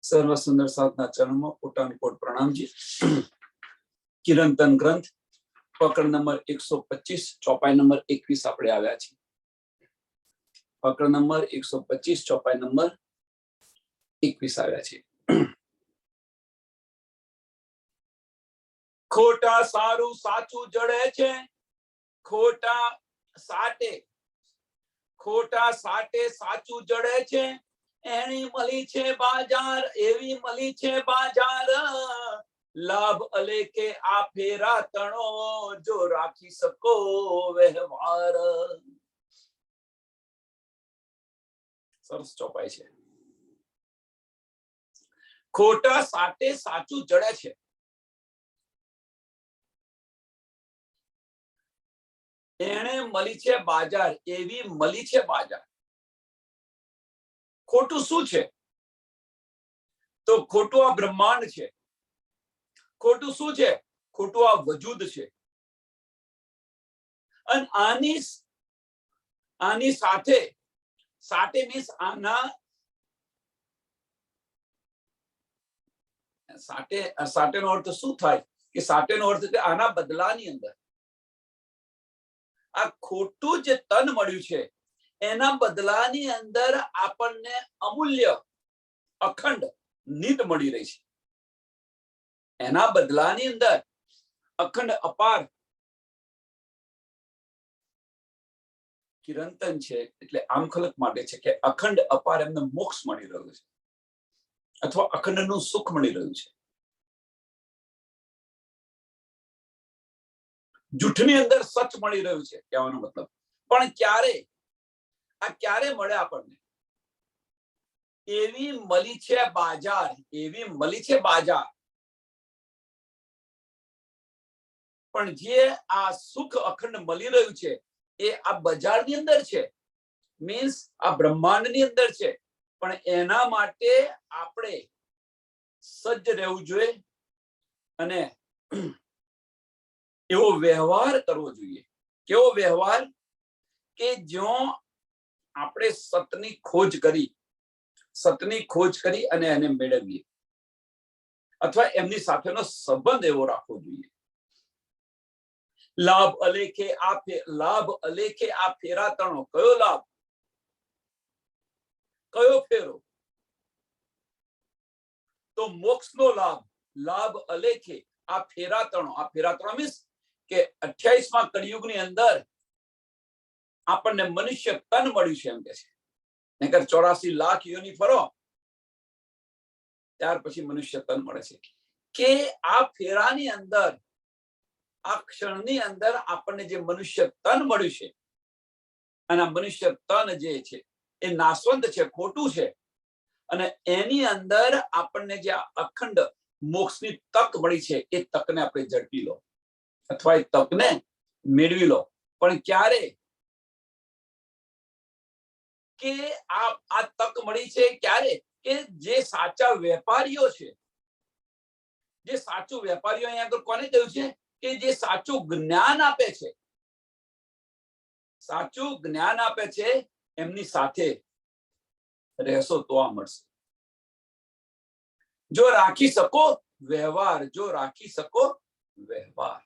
સર્વ સુંદર સાધના ચરણમાં પોતાની કોટ પ્રણામજી। કિરંતન ગ્રંથ પકડ નંબર 125 ચોપાઈ નંબર 21 આપણે આવ્યા છીએ। પકડ નંબર 125 ચોપાઈ નંબર 21 આવ્યા છીએ। ખોટા સારું સાચું જડે છે, ખોટા સાટે સાચું જડે છે, એની મળી છે બાજાર, એવી મળી છે બાજાર, લાભ અલેખે આ ફેરા તણો, જો રાખી શકો વ્યવહાર। સરસ ચોપાઈ છે। ખોટા સાટે સાચું જડે છે, એને મળી છે બાજાર, એવી મળી છે બાજાર। ખોટું શું છે? તો ખોટું આ બ્રહ્માંડ છે। ખોટું શું છે? ખોટું આ વજૂદ છે। અને આની સાથે સાટે મીન્સ આના સાટેનો અર્થ શું થાય કે સાટેનો અર્થ કે આના બદલાની અંદર આ ખોટું જે તન મળ્યું છે એના બદલાની અંદર આપણને અમૂલ્ય અખંડ નિત મળી રહી છે। એના બદલાની અંદર અખંડ અપાર કિરંતન છે, એટલે આમખલક માટે છે કે અખંડ અપાર એમને મોક્ષ મળી રહ્યું છે અથવા અખંડનું સુખ મળી રહ્યું છે। જૂઠની અંદર સચ મળી રહ્યું છે કહેવાનો મતલબ। પણ ક્યારે મળે આપણને? એવી મળી છે બાજાર, એવી મળી છે બાજાર। પણ જે આ સુખ અખંડ મળી રહ્યું છે એ આ બજારની અંદર છે, મીન્સ આ બ્રહ્માંડની અંદર છે। પણ એના માટે આપણે સજ્જ રહેવું જોઈએ અને એવો વ્યવહાર કરવો જોઈએ। કેવો વ્યવહાર? કે જો આપણે સતની ખોજ કરી અને એને મેળવીએ અથવા એમની સાથેનો સંબંધ એવો રાખવો જોઈએ। લાભ અલેખે આ ફેરા તણો। કયો લાભ? કયો ફેરો? તો મોક્ષનો લાભ। લાભ અલેખે આ ફેરા તણો। આ ફેરા તણો મીન્સ કે 28મા કળિયુગની અંદર આપણને મનુષ્ય તન મળ્યું છે એમ કે છે। નહીંતર 84 લાખ યોની ફરો ત્યાર પછી મનુષ્ય તન મળે છે। કે આ ફેરાની અંદર આ ક્ષણની અંદર આપણને જે મનુષ્ય તન મળ્યું છે અને આ મનુષ્ય તન જે છે એ નાશવંત છે, ખોટું છે, અને એની અંદર આપણને જે અખંડ મોક્ષની તક મળી છે એ તકને આપણે ઝડપી લો અથવા એ તકને મેળવી લો। પણ ક્યારે? કે આ તક મળી છે ક્યારે? કે જે સાચા વેપારીઓ છે, જે સાચું વેપારીઓ અહીંયા આગળ કોને કહ્યું છે? કે જે સાચું જ્ઞાન આપે છે, સાચું જ્ઞાન આપે છે એમની સાથે રહેશો તો આ મળશે। જો રાખી શકો વ્યવહાર, જો રાખી શકો વ્યવહાર।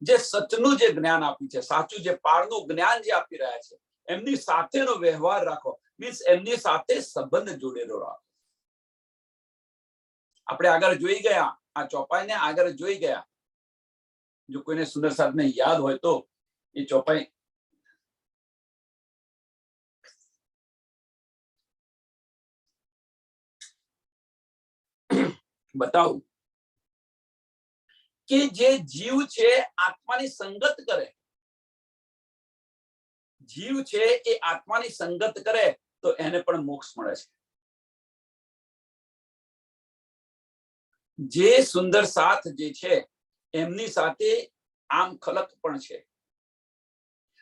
જે સચનું જે જ્ઞાન આપ્યું છે, સાચું જે પારનું જ્ઞાન જે આપી રહ્યા છે એમની સાથેનો વ્યવહાર રાખો, મીન્સ એમની સાથે સંબંધ જોડેલો રાખો। આપણે આગળ જોઈ ગયા, આ ચોપાઈને આગળ જોઈ ગયા। જો કોઈને સુંદર સાધને યાદ હોય તો એ ચોપાઈ બતાવું કે જે જીવ છે આત્માની સંગત કરે, જીવ છે એ આત્માની સંગત કરે તો એને પણ મોક્ષ મળે છે। જે સુંદર સાથ જે છે એમની સાથે આમ ખલક પણ છે,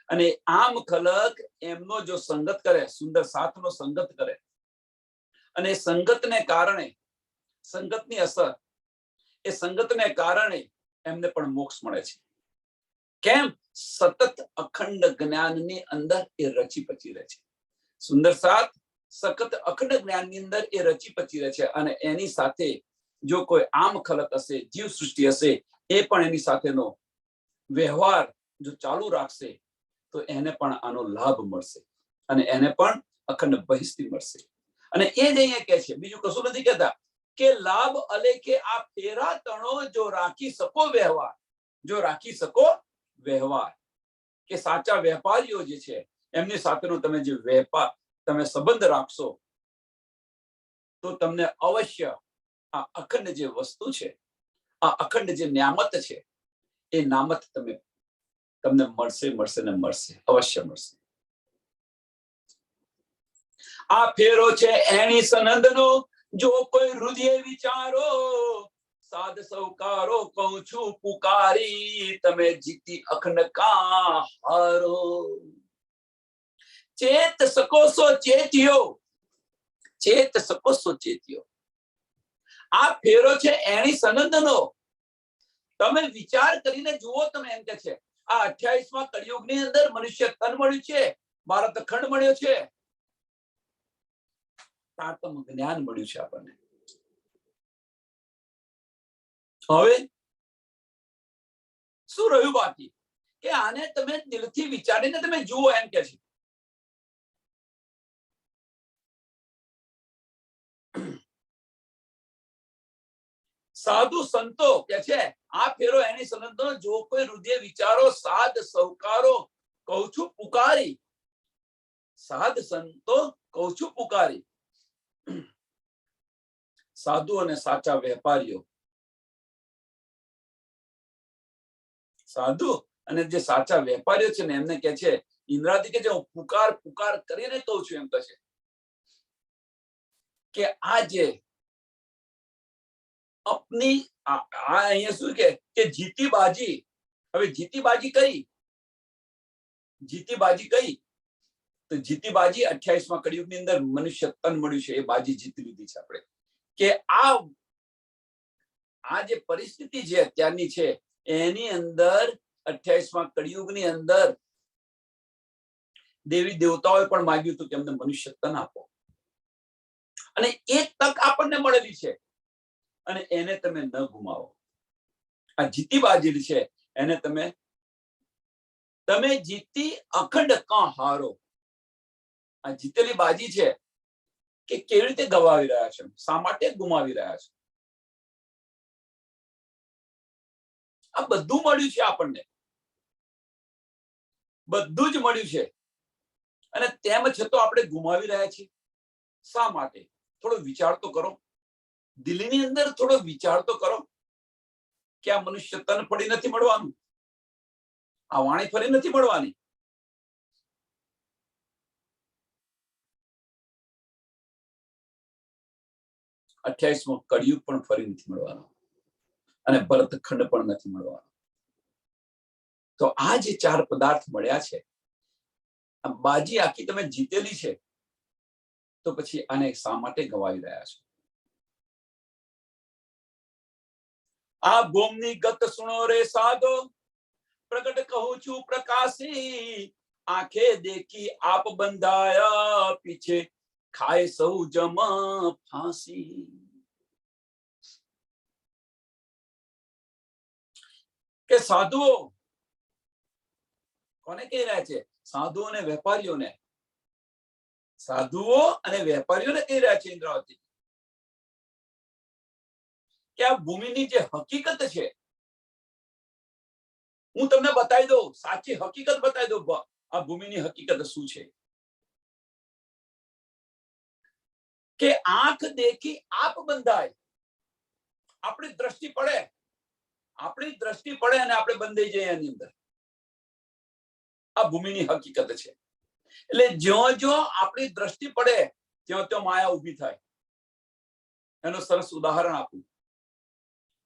અને આમ ખલક એમનો જો સંગત કરે, સુંદર સાથનો સંગત કરે, અને સંગતને કારણે, સંગતની અસર, એ સંગતને કારણે એમને પણ મોક્ષ મળે છે। કેમ? સતત અખંડ જ્ઞાનની અંદર એ રચી પચી રહે છે। સુંદર સાથ સખત અખંડ જ્ઞાનની અંદર એ રચી પચી રહે છે અને એની સાથે જો કોઈ આમ ખલક હશે, જીવ સૃષ્ટિ હશે, એ પણ એની સાથેનો વ્યવહાર જો ચાલુ રાખશે તો એને પણ આનો લાભ મળશે અને એને પણ અખંડ બહિષ્ઠી મળશે. અને એ જ અહીંયા કહે છે, બીજું કશું નથી કહેતા કે લાભ અલે કે આ ફેરા તણો જો રાખી શકો વ્યવહાર, જો રાખી શકો વ્યવહાર, કે સાચા વેપારીઓ જે છે એમની સાથેનો તમે જે વેપાર, તમે સંબંધ રાખશો તો તમને અવશ્ય આ અખંડ જે વસ્તુ છે, આ અખંડ જે ન્યામત છે, એ નામત તમને મળશે મળશે ને મળશે, અવશ્ય મળશે. આ ફેરો છે એની સનંદનો, જો કોઈ હૃદય વિચારો, સાધ સૌકારો કહું છું પુકારી, તમે જીતી અખંડ કા હારો. ચેત સકો સો ચેત્યો, ચેત સકો સો ચેત્યો. આ ફેરો છે એની સનંદનો, તમે વિચાર કરીને જુઓ. તમે એમ કે છે આ 28મા કળિયુગની અંદર મનુષ્ય તન મળ્યું છે, ભારત ખંડ મળ્યો છે, તારતમ જ્ઞાન મળ્યું છે આપણને. હવે શું રહ્યું બાકી? કે આને તમે દિલથી વિચારીને તમે જુઓ, એમ કે છે. સાધુ સંતો કે છે આ ફેરો એની સનંદનો, જો કોઈ હૃદય વિચારો, સાધ સૌકારો કહું છું પુકારી, સાધ સંતો કહું છું પુકારી. સાધુ અને સાચા વેપારીઓ, સાધુ અને જે સાચા વેપારીઓ છે ને એમને કે છે ઇન્દ્રાદી કે હું પુકાર પુકાર કરીને કહું છું, એમ કહે છે કે આ જે અપની અહીંયા શું કે જીતી બાજી. હવે જીતી બાજી કઈ? જીતી બાજી કઈ? તો જીતી બાજી 28મા કળિયુગની અંદર મનુષ્ય તન મળ્યું છે, એ બાજી જીતી લીધી છે આપણે. કે આ જે પરિસ્થિતિ છે અત્યારની છે એની અંદર 28મા કળિયુગની અંદર દેવી દેવતાઓએ પણ માંગ્યું હતું કે અમને મનુષ્ય તન આપો, અને એક તક આપણને મળેલી છે અને એને તમે ન ગુમાવો. આ જીતી બાજી છે એને તમે જીતી અખંડ કા હારો. આ જીતેલી બાજી છે કે કેવી રીતે ગવાવી રહ્યા છે, શા માટે ગુમાવી રહ્યા છે. આ બધું મળ્યું છે આપણને, બધું જ મળ્યું છે, અને તેમ છતાં આપણે ગુમાવી રહ્યા છીએ. શા માટે? થોડો વિચાર તો કરો, દિલની અંદર થોડો વિચાર તો કરો કે આ મનુષ્ય તન ફરી નથી મળવાનું, આ વાણી ફરી નથી મળવાની. અઠ્યાવીસમો કળિયુગ પણ ફરી નથી મળવાનો અને ભરતખંડ પણ નથી મળવાનો. તો આ જે 4 પદાર્થ મળ્યા છે, આ બાજી આખી તમે જીતેલી છે, તો પછી આને શા માટે ગવાવી રહ્યા છો? આ ભૂમની ગત સુણો રે સાધો, પ્રગટ કહું છું પ્રકાશી, આંખે દેખી આપ બંધાયા, પીછે ખાય સૌ જમા ફાંસી. કે સાધુઓ કોને કહી રહ્યા છે? સાધુઓ અને વેપારીઓને. સાધુઓ અને વેપારીઓને કહી રહ્યા છે ઇન્દ્રાવતી કે આ ભૂમિની જે હકીકત છે હું તમને બતાવી દઉં, સાચી હકીકત બતાવી દઉં. આ ભૂમિની હકીકત શું છે? કે આંખ દેખી આપ બંધાય, આપણી દ્રષ્ટિ પડે અને આપણે બંધાઈ જઈએ એની અંદર. આ ભૂમિની હકીકત છે. એટલે જો આપણી દ્રષ્ટિ પડે ત્યાં માયા ઉભી થાય. એનું સરસ ઉદાહરણ આપું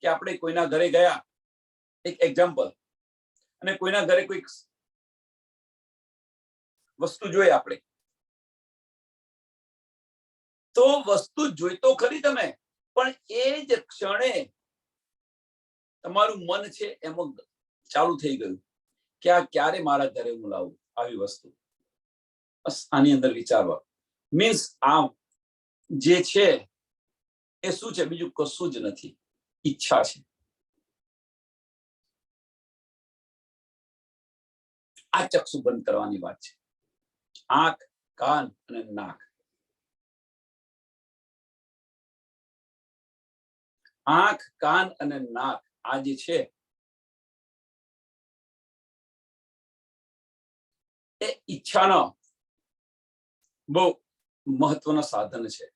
કે આપણે કોઈના ઘરે ગયા, એક એક્ઝામ્પલ, અને કોઈના ઘરે કોઈ વસ્તુ જોઈ આપણે, તો વસ્તુ જોઈ તો ખરી તમે, પણ એ જ ક્ષણે તમારું મન છે એમાં ચાલુ થઈ ગયું કે આ ક્યારે મારા ઘરે હું લાવું આવી વસ્તુ. બસ આની અંદર વિચારવા. મીન્સ આ જે છે એ શું છે? બીજું કશું જ નથી, ઈચ્છા છે. આ ચક્ષુ બંધ કરવાની વાત છે. આંખ, કાન અને નાક. આંખ, કાન અને નાક આ જે છે એ ઈચ્છાનો બહુ મહત્વનો સાધન છે.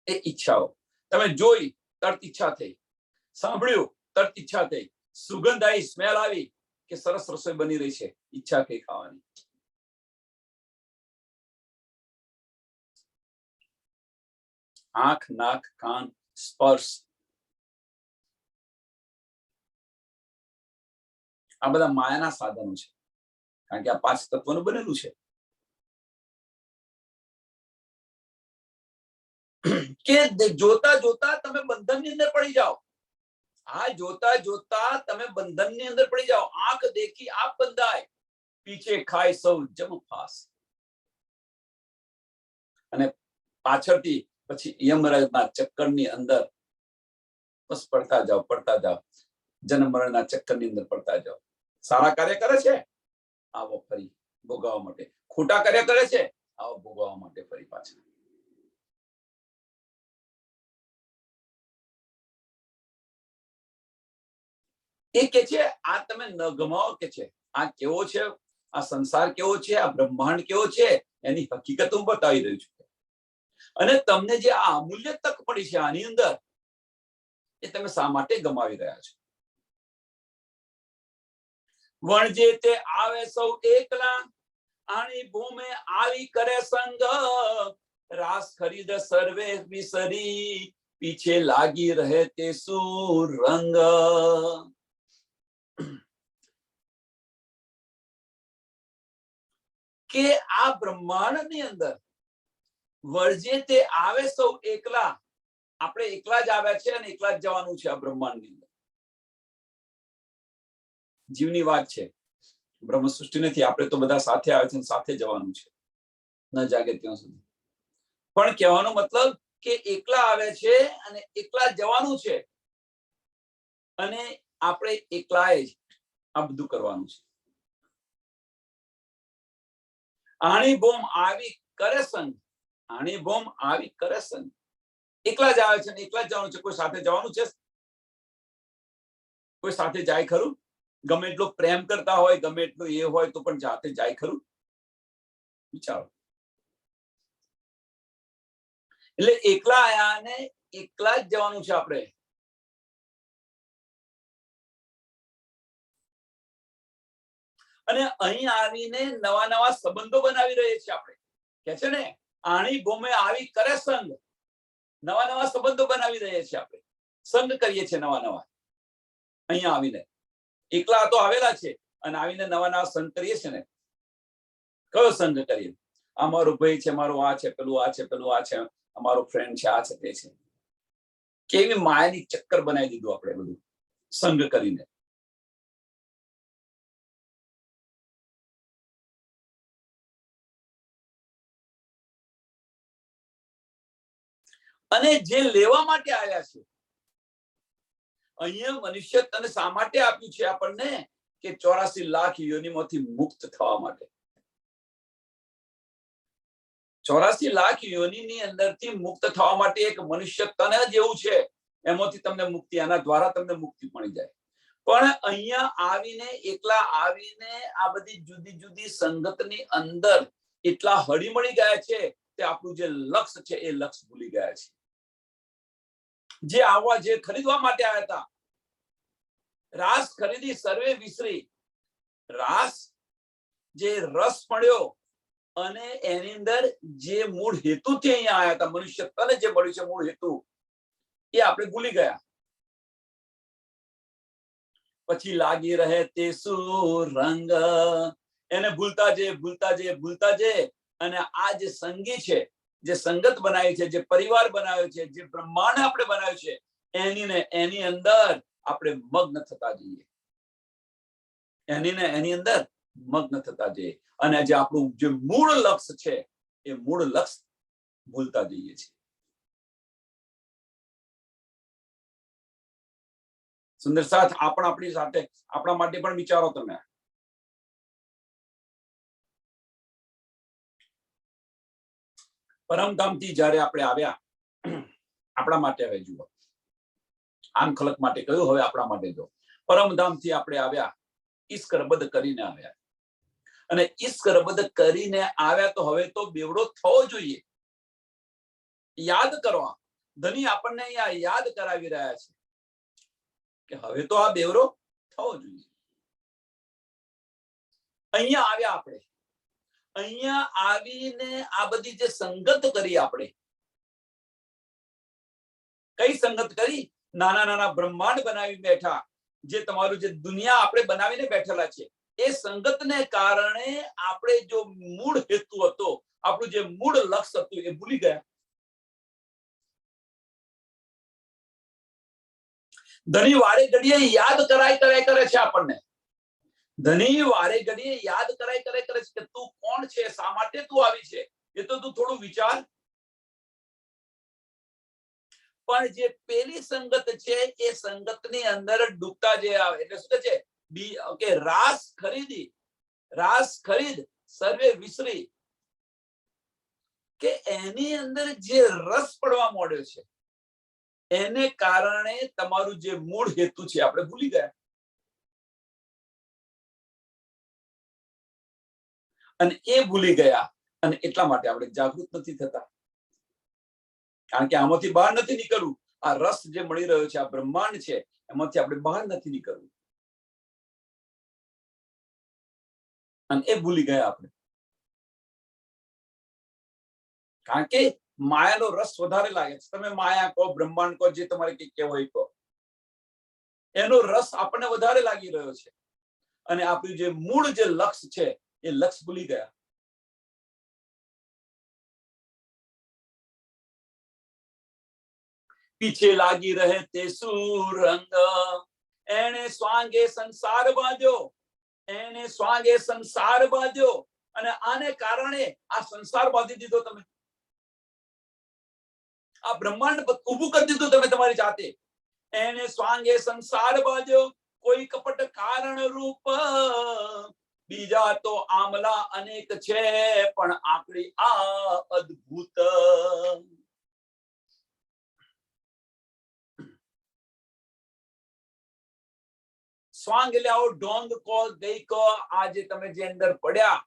એ ઈચ્છાઓ તમે જોઈ તરત ઈચ્છા થઈ, સાંભળ્યું તરત ઈચ્છા થઈ, સુગંધ આવી, સ્મેલ આવી કે સરસ રસોઈ બની રહી છે, ઈચ્છા કઈ ખાવાની. આંખ, નાક, કાન, સ્પર્શ, આ બધા માયાના સાધનો છે, કારણ કે આ 5 તત્વોનું બનેલું છે. કે જોતા જોતા તમે બંધનની અંદર પડી જાઓ. આ જોતા જોતા તમે બંધનની અંદર પડી જાઓ. આંખ દેખી આપ બંધાય, પીછે ખાય સૌ જમ ફાસ. અને પાછળથી પછી યમરાજના ચક્કરની અંદર બસ પડતા જાઓ, જન્મ મરણના ચક્કરની અંદર પડતા જાઓ. સારા કાર્ય કરે છે, આવો ફરી ભોગવવા માટે. ખોટા કાર્ય કરે છે, આવો ભોગવવા માટે ફરી પાછા. એ કે છે આ તમે ન ગમાવો કે છે. આ કેવો છે, આ સંસાર કેવો છે, આ બ્રહ્માંડ કેવો છે, એની હકીકત હું બતાવી રહ્યું છું. અને તમને જે આ અમૂલ્ય તક પડી છે આની અંદર, એ તમે શા માટે ગમાવી રહ્યા છો? વણજે તે આવે સૌ એકલા, આની ભૂમે આવી કરે સંગ, રાસ ખરીદ સર્વે વિસરી, પીછે લાગી રહે તે સુરંગ. કે આ બ્રહ્માંડની અંદર વળજે તે આવે સૌ એકલા. આપણે એકલા જ આવ્યા છે અને એકલા જ જવાનું છે. આ બ્રહ્માંડની અંદર જીવની વાત છે, બ્રહ્મ સૃષ્ટિ નથી. આપણે તો બધા સાથે આવે છે, સાથે જવાનું છે, ન જાગે ત્યાં સુધી. પણ કહેવાનો મતલબ કે એકલા આવે છે અને એકલા જવાનું છે, અને આપણે એકલાએ જ આ બધું કરવાનું છે. આણી બોમ આવી કરે સંગ, આણી બોમ આવી કરે સંગ. એકલા જ આવે છે ને એકલા જ જવાનું છે. કોઈ સાથે જવાનું છે? કોઈ સાથે જાય ખરું? ગમે એટલો પ્રેમ કરતા હોય, ગમે એટલું એ હોય તો પણ જાતે જાય ખરું? વિચારો. એટલે એકલા આયા ને એકલા જ જવાનું છે આપણે. અને અહીં આવીને નવા નવા સંબંધો બનાવી રહીએ છીએ આપણે. કે છે ને આણી બોમે આવી કરે સંગ. નવા નવા સંબંધો બનાવી રહીએ છીએ આપણે. સંગ કરીએ છીએ નવા નવા. અહીંયા આવીને એકલા તો આવેલા છે અને આવીને નવા નવા સંગ કરીએ છીએ ને. કયો સંગ કરીએ? અમારો ભાઈ છે, મારો આ છે, પેલું આ છે, પેલું આ છે, અમારો ફ્રેન્ડ છે, આ છે, તે છે. કેવી માયાની ચક્કર બનાવી દીધું આપણે બધું સંગ કરીને. અને જે લેવા માટે આવ્યા છે, અહીંયા મનુષ્ય તને શા માટે આપ્યું છે આપણને? કે 84 લાખ યોનિમાંથી મુક્ત થવા માટે. 84 લાખ યોનિની અંદરથી મુક્ત થવા માટે એક મનુષ્ય તન જ એવું છે, એમાંથી તમને મુક્તિ, એના દ્વારા તમને મુક્તિ મળી જાય. પણ અહીંયા આવીને એકલા આવીને આ બધી જુદી જુદી સંગતની અંદર એટલા હળીમળી ગયા છે કે આપણું જે લક્ષ્ય છે એ લક્ષ્ય ભૂલી ગયા છે. જે આવવા, જે ખરીદવા માટે આવ્યા હતા, રાસ ખરીદી સર્વે વિસરી. રાસ જે રસ મળ્યો અને એની અંદર જે મૂળ હેતુથી અહીંયા આવ્યા હતા, મનુષ્ય તને જે મળ્યું છે મૂળ હેતુ, એ આપણે ભૂલી ગયા. પછી લાગી રહે તે સુરંગ. એને ભૂલતા જે અને આ જે સંગી છે, જે સંગત બનાવી છે, જે પરિવાર બનાવ્યો છે, જે બ્રહ્માંડ આપણે બનાવ્યું છે, એની અંદર આપણે મગ્ન થતા જઈએ. એની અંદર મગ્ન થતા જઈએ. અને જે આપણું જે મૂળ લક્ષ્ય છે, એ મૂળ લક્ષ્ય ભૂલતા જઈએ છીએ. સુંદર સાથ, આપણી સાથે આપણા માટે પણ વિચારો તમે. પરમધામથી જયારે આપણે આવ્યા, આપણા માટે હવે જુઓ, આમ ખલક માટે કહ્યું, હવે આપણા માટે જો પરમધામથી આપણે આવ્યા, ઈશ્કરબદ્ધ કરીને આવ્યા, અને ઈશ્કરબદ્ધ કરીને આવ્યા તો હવે તો બેવડો થવો જોઈએ. યાદ કરો, ધની આપણને અહીંયા યાદ કરાવી રહ્યા છે કે હવે તો આ બેવડો થવો જોઈએ. અહીંયા આવ્યા આપણે, અહીંયા આવીને આ બધી જે સંગત કરી આપણે, કઈ સંગત કરી? નાના નાના બ્રહ્માંડ બનાવી બેઠા, જે તમારું જે દુનિયા આપણે બનાવીને બેઠેલા છે, એ સંગતને કારણે આપણે જો મૂળ હેતુ હતો, આપણું જે મૂળ લક્ષ્ય હતું, એ ભૂલી ગયા. ધણી વારે ઘડીએ યાદ કરાય કરે છે આપણને. ધણી વારે ઘડીએ યાદ કરાય કરે છે કે તું કોણ છે, શા માટે તું આવી છે, એ તો તું થોડું વિચાર. પણ જે પેલી સંગત છે, એ સંગતની અંદર ડૂબતા જે આવે, એટલે શું છે કે રાસ ખરીદ સર્વે વિસરી, કે એની અંદર જે રસ પડવા માંડ્યો છે, એને કારણે તમારું જે મૂળ હેતુ છે આપણે ભૂલી ગયા. અને એ ભૂલી ગયા, અને એટલા માટે આપણે જાગૃત નથી થતા. કારણ કે આમાંથી બહાર નથી નીકળવું. આ રસ જે મળી રહ્યો છે, આ બ્રહ્માંડ છે, એમાંથી આપણે બહાર નથી નીકળવું, અને એ ભૂલી ગયા આપણે. કારણ કે માયાનો રસ વધારે લાગે છે. તમે માયા કહો, બ્રહ્માંડ કહો, જે તમારે કઈ કહેવું હોય કહો, એનો રસ આપણને વધારે લાગી રહ્યો છે, અને આપણું જે મૂળ જે લક્ષ્ય છે, એ લક્ષ્ય ભૂલી ગયા. પીછે લાગી રહે તે સુરંગ, એને સ્વાંગે સંસાર બાંધ્યો, એને સ્વાંગે સંસાર બાંધ્યો, અને આને કારણે આ સંસાર બાંધી દીધો. તમે આ બ્રહ્માંડ ઉભું કરી દીધું તમે તમારી જાતે. એને સ્વાંગે સંસાર બાંધ્યો, કોઈ કપટ કારણ રૂપ, બીજા તો આમલા અનેક છે, પણ આપણી આ અદ્ભુત. સ્વાંગ એટલે આવો ઢોંગ કો, ગઈ કો, આજે તમે જે અંદર પડ્યા,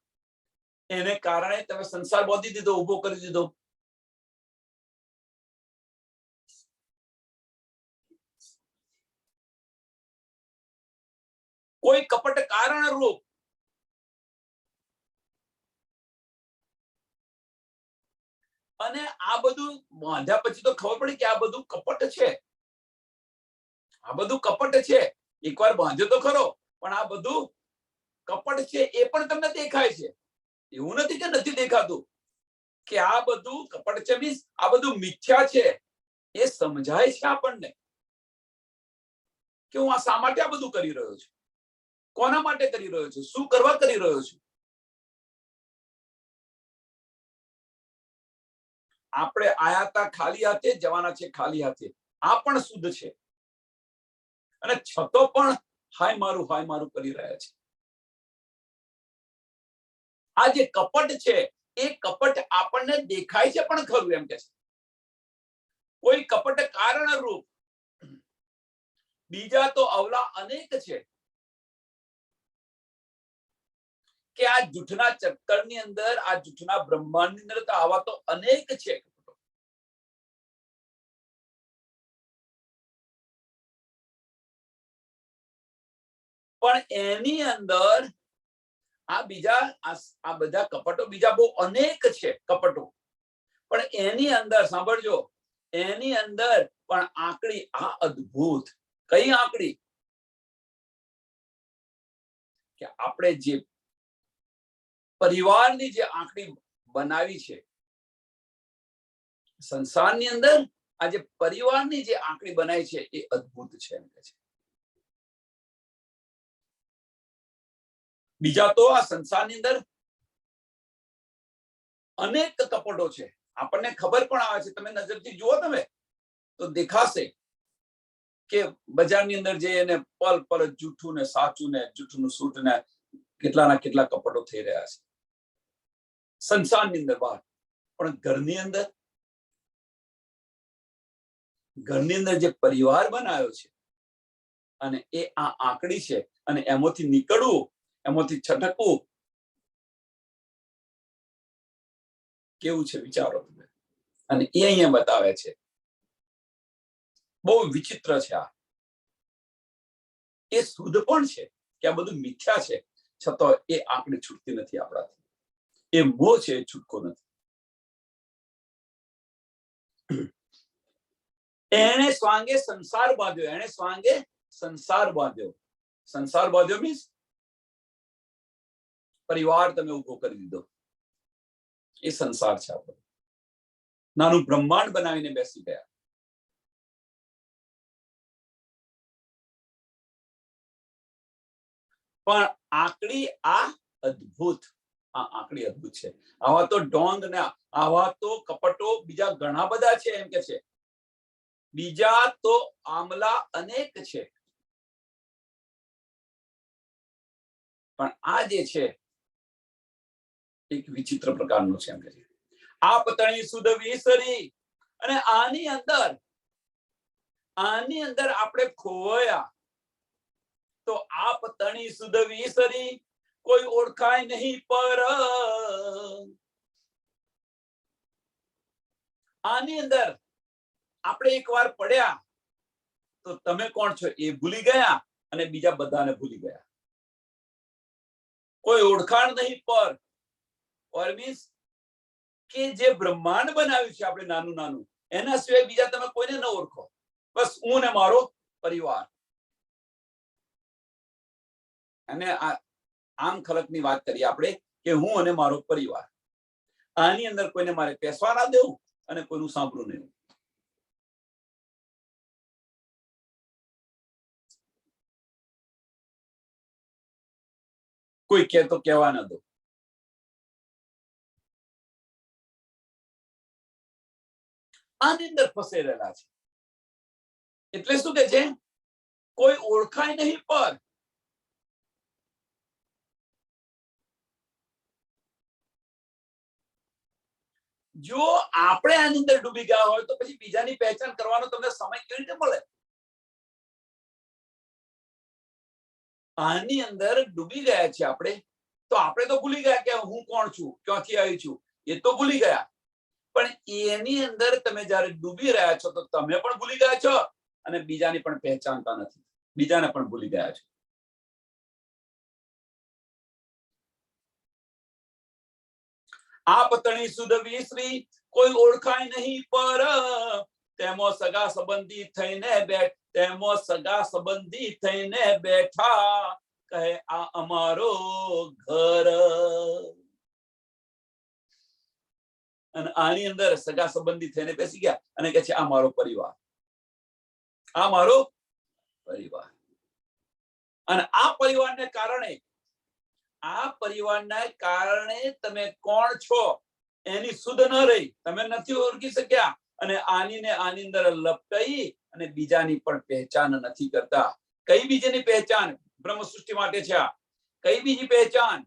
એને કારણે તમે સંસાર બાંધી દીધો, ઉભો કરી દીધો. કોઈ કપટ કારણ રૂપ, અને આ બધું બાંધ્યા પછી તો ખબર પડી કે આ બધું કપટ છે. આ બધું કપટ છે. એકવાર બાંધ્યો તો ખરો, પણ આ બધું કપટ છે એ પણ તમને દેખાય છે. એવું નથી કે નથી દેખાતું, કે આ બધું કપટ છે, મીન્સ આ બધું મિથ્યા છે, એ સમજાય છે આપણને કે હું આ શા માટે આ બધું કરી રહ્યો છું, કોના માટે કરી રહ્યો છું, શું કરવા કરી રહ્યો છું. આપણે આયા હતા ખાલી હાથે, જવાના છે ખાલી હાથે. આ પણ શુદ્ધ છે, અને છતો પણ હાય મારું કરી રહ્યા છે. આ જે કપટ છે, એ કપટ આપણને દેખાય છે પણ ખરું, એમ કે છે. કોઈ કપટ કારણ રૂપ, બીજા તો અવલા અનેક છે, કે આ જૂઠના ચક્કરની અંદર, આ જૂઠના બ્રહ્માંડની અંદર તો આવા તો અનેક છે. પણ એની અંદર આ બીજા આ બધા કપટો બીજા બહુ અનેક છે કપટો, પણ એની અંદર સાંભળજો, એની અંદર પણ આંકડી આ અદ્ભુત. કઈ આંકડી? કે આપણે જે પરિવારની જે આંકડી બનાવી છે, સંસારની અંદર આ જે પરિવારની જે આંકડી બનાવી છે, એ અદ્ભુત છે, એમ કે છે. બીજા તો આ સંસારની અંદર અનેક કપટો છે, આપણને ખબર પણ આવે છે, તમે નજરથી જુઓ તમે તો દેખાશે કે બજારની અંદર જે એને પલ પલ જૂઠું ને સાચું ને જૂઠું સૂટ ને કેટલાના કેટલા કપડો થઈ રહ્યા છે સંસારની અંદર બહાર, પણ ઘરની અંદર જે પરિવાર બનાવ્યો છે અને એ આ આંકડી છે અને એમાંથી નીકળવું, એમાંથી છટકવું કેવું છે વિચારો તમે. અને એ અહીંયા બતાવે છે. બહુ વિચિત્ર છે આ. એ શુદ્ધ પણ છે કે આ બધું મિથ્યા છે, છતાં એ આંકડી છૂટતી નથી આપણાથી. એ મોહ છે, એ છૂટકો નથી. એને સ્વાંગે સંસાર બાંધ્યો, એને સ્વાંગે સંસાર બાંધ્યો. સંસાર બાંધ્યો મીન્સ પરિવાર તમે ઉભો કરી દીધો. એ સંસાર છે આપણો. નાનું બ્રહ્માંડ બનાવીને બેસી ગયા. પણ આંકડી આ અદ્ભુત, આ આંકડી અદ્ભુત છે. આવા તો ડોંગ ને આવા તો કપટો બીજા ઘણા બધા છે એમ કે છે. બીજા તો આમલા અનેક છે, પણ આ જે છે એક વિચિત્ર પ્રકારનું છે એમ કે છે. આ પતણી સુધ વિસરી, અને આની અંદર આપણે ખોવાયા તો આ પતણી સુધ વિસરી, કોઈ ઓળખાય નહીં પર. આની અંદર આપણે એકવાર પડ્યા તો તમે કોણ છો એ ભૂલી ગયા અને બીજા બધાને ભૂલી ગયા. કોઈ ઓળખાણ નહીં પર. ઓર મીન્સ કે જે બ્રહ્માંડ બનાવ્યું છે આપણે નાનું નાનું, એના સિવાય બીજા તમે કોઈને ન ઓળખો. બસ હું ને મારો પરિવાર. અને આમ ખલકની વાત કરીએ આપણે કે હું અને મારો પરિવાર. આની અંદર કોઈને મારે પેસવા ના દેવું અને કોઈનું સાંભળવું નહીં. કોઈ કે તો કહેવા ના દો. આની અંદર ફસાઈ રહેલા છે. એટલે શું કે છે? કોઈ ઓળખાય નહીં પર. જો આપણે આની અંદર ડૂબી ગયા હોય તો પછી બીજાની પહેચાન કરવાનો તમને સમય કેવી રીતે મળે? આની અંદર ડૂબી ગયા છે આપણે, તો આપણે તો ભૂલી ગયા કે હું કોણ છું, ક્યાંથી આવી છું, એ તો ભૂલી ગયા. પણ એની અંદર તમે જયારે ડૂબી રહ્યા છો તો તમે પણ ભૂલી ગયા છો અને બીજાની પણ પહેચાનતા નથી, બીજાને પણ ભૂલી ગયા છો. આ પતણી સુધ વિસરી, કોઈ ઓળખાય નહીં પર. તેમાં સગા સંબંધી થઈને બેઠા, કહે આ અમારો ઘર. અને આની અંદર સગા સંબંધી થઈને બેસી ગયા અને કહે છે આ મારો પરિવાર, આ મારો પરિવાર. અને આ પરિવારના કારણે તમે કોણ છો એની સુધ ન રહી, તમે નથી ઓળખી શક્યા. અને આની અંદર લપટાઈ અને બીજાની પણ પહેચાન નથી કરતા. કઈ બીજાની પહેચાન? બ્રહ્મ સૃષ્ટિ માટે છે. કઈ બીજી પહેચાન?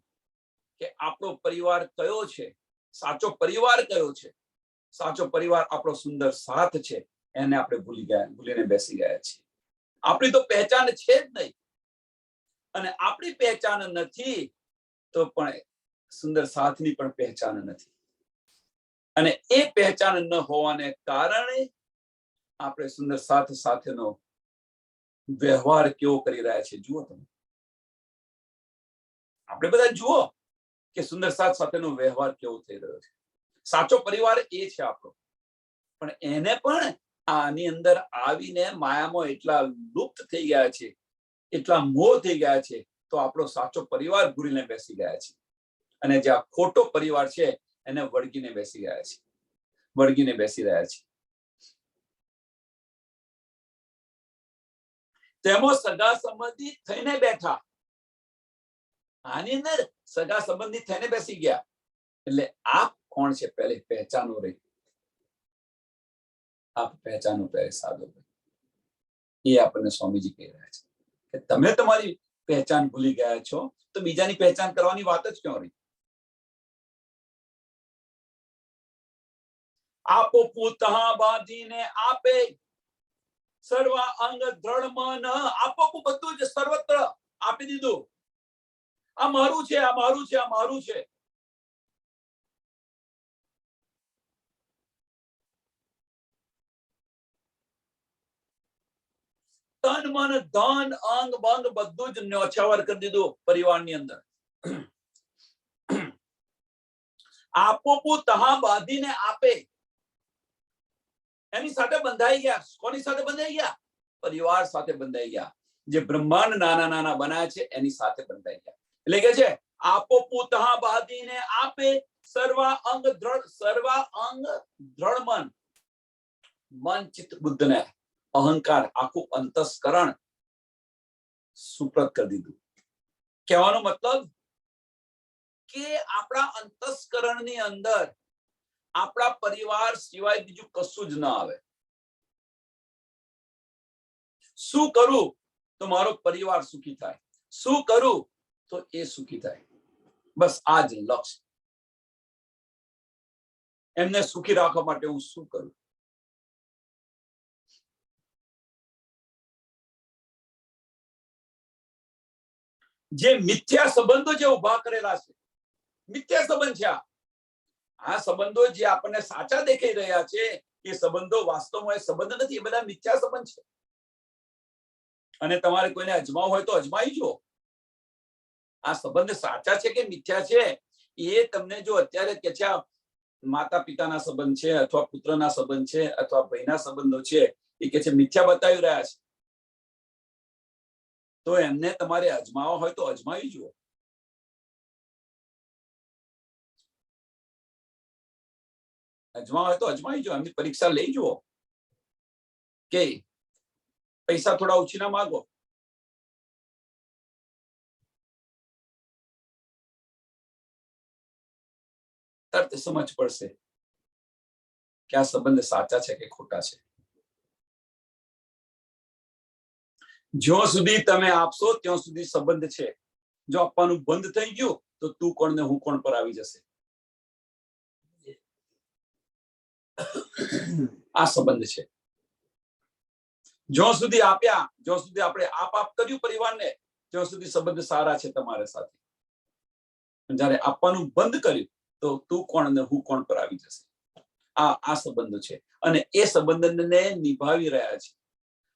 કે આપણો પરિવાર કયો છે, સાચો પરિવાર કયો છે? સાચો પરિવાર આપણો સુંદર સાથ છે, એને આપણે ભૂલીને બેસી ગયા છીએ. આપણી તો પહેચાન છે જ નહીં. અને આપણી પહેચાન નથી તો પણ સુંદર સાથની પણ પહેચાન નથી. અને એ પહેચાન ન હોવાને કારણે આપણે સુંદર સાથ સાથેનો વ્યવહાર કેવો કરી રહ્યા છે જુઓ તમે. આપણે બધા જુઓ કે સુંદર સાથ સાથેનો વ્યવહાર કેવો થઈ રહ્યો છે. સાચો પરિવાર એ છે આપણો, પણ એને પણ આની અંદર આવીને માયામાં એટલા લુપ્ત થઈ ગયા છે, એટલા મોહ થઈ ગયા છે, તો આપણો સાચો પરિવાર ભૂલીને બેસી ગયા છે. અને જે આ ખોટો પરિવાર છે એને વળગીને બેસી રહ્યા છે, વળગીને બેસી રહ્યા છે. તેમાં સગા સંબંધી થઈને બેઠા. આની અંદર સગા સંબંધી થઈને બેસી ગયા. એટલે આ કોણ છે? પહેલે પહેચાનો રહી. આપ પહેચાનો પહેરે સાધો ભાઈ, એ આપણને સ્વામીજી કહી રહ્યા છે કે તમે તમારી પહેચાન ભૂલી ગયા છો તો બીજાની પહેચાન કરવાની વાત જ ક્યાં રહી? આપો પૂતઃ બાંધીને આપે સર્વ અંગ દ્રઢ મન, આપો બધું જ સર્વત્ર આપી દીધું. આ મારું છે, આ મારું છે, આ મારું છે. તન મન ધન અંગ બંગ બધું જ ન્યોછાવર કરી દીધું પરિવારની અંદર. આપો પૂતઃ બાંધીને આપે, એની સાથે બંધાઈ ગયા. કોની સાથે બંધાઈ ગયા? પરિવાર સાથે બંધાઈ ગયા. જે બ્રહ્માંડ નાના નાના બનાયા છે એની સાથે બંધાઈ ગયા. એટલે કે છે આપો પૂતઃ બાંધીને આપે સર્વ અંગ દ્રઢ મન, મન ચિત્ત બુદ્ધ ને અહંકાર આખું અંતસ્કરણ સુપ્રત કરી દીધું. કહેવાનો મતલબ કે આપણા અંતસ્કરણની અંદર આપણા પરિવાર સિવાય બીજું કશું જ ના આવે. શું કરું તો મારો પરિવાર સુખી થાય, શું કરું તો એ સુખી થાય, બસ આ જ લક્ષ્ય. એમને સુખી રાખવા માટે હું શું કરું? જે મિથ્યા સંબંધો જે ઉભા કરેલા છે, મિથ્યા સંબંધ છે. આ સંબંધો જે આપણને સાચા દેખાઈ રહ્યા છે એ સંબંધો વાસ્તવમાં એ સંબંધ નથી, એ બધા મિથ્યા સંબંધ છે. અને તમારે કોઈને અજમાવ હોય તો અજમાઈ જુઓ આ સંબંધ સાચા છે કે મિથ્યા છે. એ તમને જો અત્યારે કે છે માતા પિતાના સંબંધ છે અથવા પુત્રના સંબંધ છે અથવા ભાઈના સંબંધો છે એ કે છે મિથ્યા બતાવી રહ્યા છે, તો એમને તમારે અજમાવા હોય તો અજમાવી જુઓ. અજમાવ હોય તો અજમાવી જુઓ, એમની પરીક્ષા લઈ જુઓ કે પૈસા થોડા ઓછીના માંગો, તરત સમજ પડશે કે આ સંબંધ સાચા છે કે ખોટા છે. જ્યાં સુધી તમે આપશો ત્યાં સુધી સંબંધ છે. જો આપવાનું બંધ થઈ ગયું તો તું કોણ ને હું કોણ પર આવી જશે. આ સંબંધ છે. જ્યાં સુધી આપ્યા, જ્યાં સુધી આપણે આપ કર્યું પરિવારને, ત્યાં સુધી સંબંધ સારા છે તમારા સાથે. જયારે આપવાનું બંધ કર્યું તો તું કોણ ને હું કોણ પર આવી જશે. આ સંબંધ છે અને એ સંબંધને નિભાવી રહ્યા છે.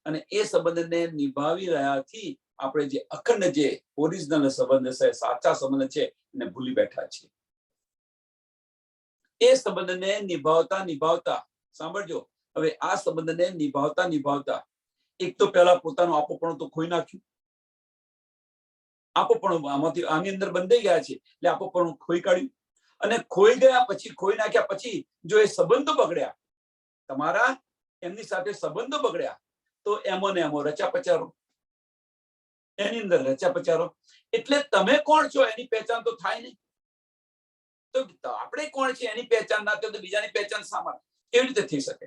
અને એ સંબંધને નિભાવી રહ્યાથી આપણે જે અખંડ જે ઓરિજિનલ સંબંધ છે, સાચા સંબંધ છે એને ભૂલી બેઠા છીએ. એ સંબંધને નિભાવતા નિભાવતા સાંભળજો, હવે આ સંબંધને નિભાવતા નિભાવતા એક તો પહેલા પોતાનું આપોપણું તો ખોઈ નાખ્યું. આપોપણું આમાંથી આની અંદર બંધાઈ ગયા છે એટલે આપોપણું ખોઈ કાઢ્યું. અને ખોઈ ગયા પછી, ખોઈ નાખ્યા પછી જો એ સંબંધો બગડ્યા, તમારા એમની સાથે સંબંધો બગડ્યા, તો એમો ને એમો રચા પચારો, એની અંદર રચા પચારો. એટલે તમે કોણ છો એની પહેચાન તો થાય નહીં. તો આપણે કોણ છે એની પહેચાન ના થાય તો બીજાની પહેચાન સામાન્ય કેવી રીતે થઈ શકે?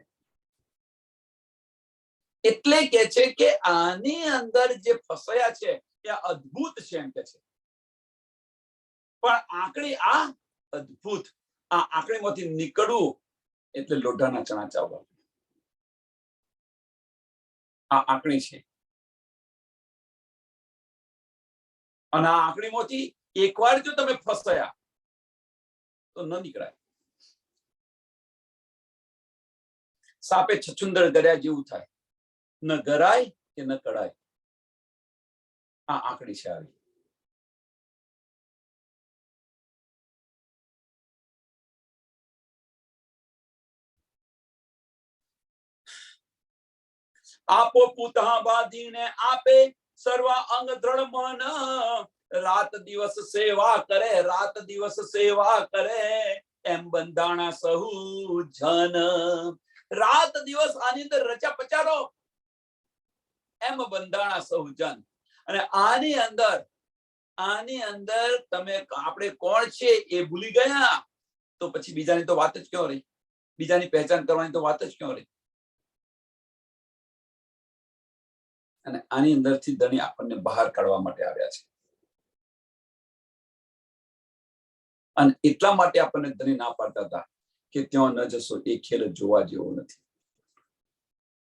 એટલે કે છે કે આની અંદર જે ફસાયા છે એ અદ્ભુત છે એમ કે છે. પણ આંકડી આ અદ્ભુત, આ આંકડીમાંથી નીકળવું એટલે લોઢાના ચણા ચાવવા. આ આંકડી છે અને આ આંકડીમાંથી એકવાર જો તમે ફસાયા તો ન નીકળાય. સાપે છછુંદર ગર્યા જેવું થાય, ન ગરાય કે ન કડાય. આ આંકડી છે આવી. આપો પૂતઃ બાંધીને આપે સર્વ અંગ દ્રઢ મન, રાત દિવસ સેવા કરે, રાત દિવસ સેવા કરે, એમ બંધાણા સહુ જન. રાત દિવસ આની અંદર રચા પચારો, એમ બંધાણા સહુ જન. અને આની અંદર તમે આપણે કોણ છે એ ભૂલી ગયા તો પછી બીજાની તો વાત જ ક્યાં રહી? બીજાની પહેચાન કરવાની તો વાત જ ક્યાં રહી? અને આની અંદરથી ધણી આપણને બહાર કાઢવા માટે આવ્યા છે. અને એટલા માટે આપણને ધણી ના પાડતા હતા કે ત્યાં ન જશો, એ ખેલ જોવા જેવો નથી.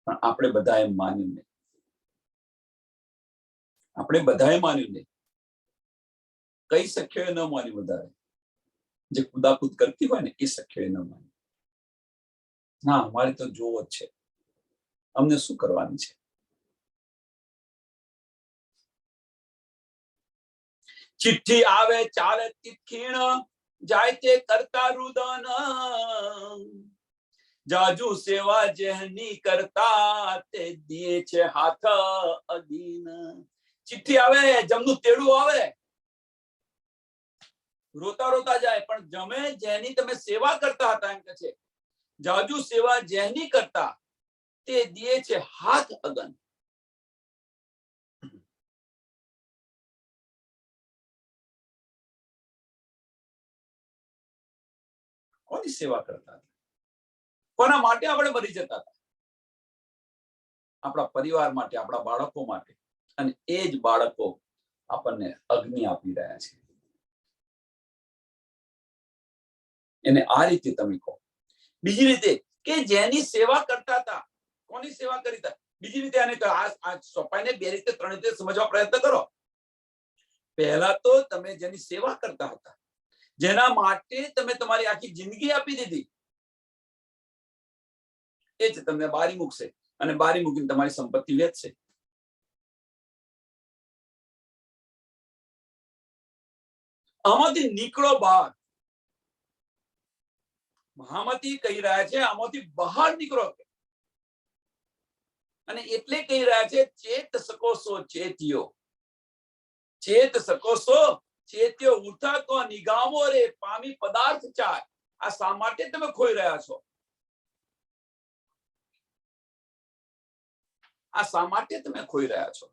પણ આપણે બધાએ માન્યું નહીં. આપણે બધાએ માન્યું નહીં. કઈ સખ્યોએ ન માન્યું. વધારે જે કુદાકુદ કરતી હોય ને એ સખ્યોએ ન માન્યું. ના, અમારે તો જોવો જ છે, અમને શું કરવાની છે. ચિઠ્ઠી આવે ચાલે તીખીણ, જાય તે કરતા રુદન, જાજુ સેવા જેની કરતા તે દિયે છે હાથ અદીન. ચિઠ્ઠી આવે, જમનું તેડું આવે, રોતા રોતા જાય, પણ જમે જેની તમે સેવા કરતા હતા એમ કે છે, જાજુ સેવા જેની કરતા તે દિયે છે હાથ અગન. કોની સેવા કરતા હતા? કોના માટે આપણે મરી જતા હતા? આપણા પરિવાર માટે, આપણા બાળકો માટે. અને એ જ બાળકો આપણને અગ્નિ આપી રહ્યા છે. એને આ રીતે તમે કહો. બીજી રીતે કે જેની સેવા કરતા હતા, કોની સેવા કરી હતા? બીજી રીતે આને આ સોપાઈને બે રીતે, ત્રણ રીતે સમજવા પ્રયત્ન કરો. પહેલા તો તમે જેની સેવા કરતા હતા, જેના માટે તમે તમારી આખી જિંદગી આપી દીધી, એ જ તમને બારી મૂકશે અને બારી મૂકીને તમારી સંપત્તિ વેચશે. આમાંથી નીકળો બહાર. મહામતી કહી રહ્યા છે આમાંથી બહાર નીકળો. અને એટલે કહી રહ્યા છે ચેત સકોસો ચેત્યો, ચેત સકોસો ચેત્યો, ઉઠા તો નિગામો રે પામી પદાર્થ ચાય. આ શા માટે તમે ખોઈ રહ્યા છો? આ શા માટે તમે ખોઈ રહ્યા છો?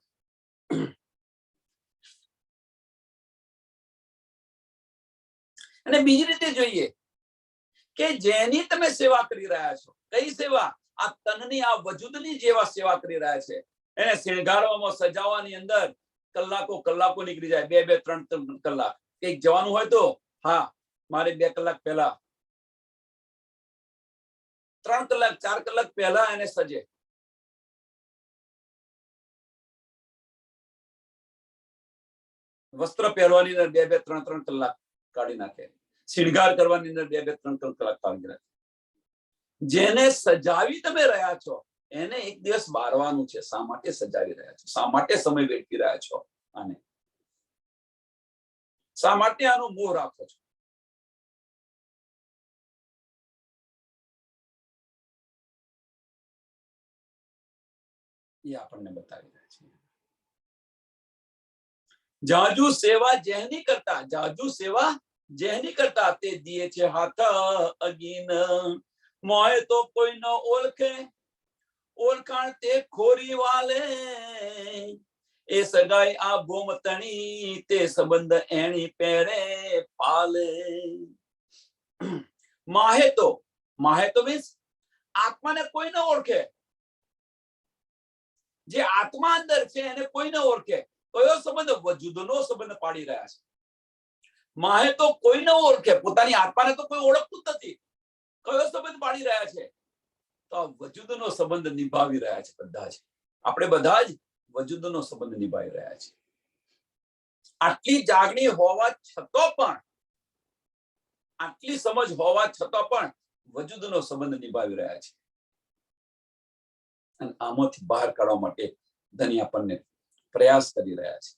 અને બીજી રીતે જોઈએ કે જેની તમે સેવા કરી રહ્યા છો, કઈ સેવા? આ તનની, આ વજૂદની જેવા સેવા કરી રહ્યા છે. એને શણગારવામાં, સજાવવાની અંદર કલાકો કલાકો નીકળી જાય. 2-2, 3-3 કલાક. એક જવાનું હોય તો હા, મારે 2 કલાક પહેલા, 3 કલાક 4 કલાક પહેલા એને સજે. વસ્ત્ર પહેરવાની અંદર 2-2, 3-3 કલાક કાઢી નાખે. શણગાર કરવાની અંદર 2-2, 3-3 કલાક કાઢી નાખે. જેને સજાવી તમે રહ્યા છો એને એક દિવસ બારવાનું છે. શા માટે સજાવી રહ્યા છો? શા માટે સમય વેઠવી રહ્યા છો? આને શા માટે આનો મોહ રાખો છો? એ આપણને બતાવી રહ્યા છે. જાજુ સેવા જેની કરતા, જાજુ સેવા જેની કરતા તે દિયે છે હાથ અગીન. મોય તો કોઈ ન ઓળખે, ઓળખાણ તે ખોરી વાલે. એ સગાઈ આ ભોમતણી, તે સંબંધ એણી પેરે પાલે. માહે તો મીન્સ આત્માને કોઈ ન ઓળખે. જે આત્મા અંદર છે એને કોઈ ન ઓળખે. કયો સંબંધ? વજૂદનો સંબંધ પાડી રહ્યા છે. માહે તો કોઈ ન ઓળખે, પોતાની આત્માને તો કોઈ ઓળખતું જ નથી. કયો સંબંધ પાડી રહ્યા છે? તો વજૂદનો સંબંધ નિભાવી રહ્યા છે. બધા જ આપણે બધા જ વજૂદનો સંબંધ નિભાવી રહ્યા છે. આટલી જાગણી હોવા છતાં પણ, આટલી સમજ હોવા છતાં પણ વજૂદનો સંબંધ નિભાવી રહ્યા છે. અને આમાંથી બહાર કાઢવા માટે ધણી આપણને પ્રયાસ કરી રહ્યા છે.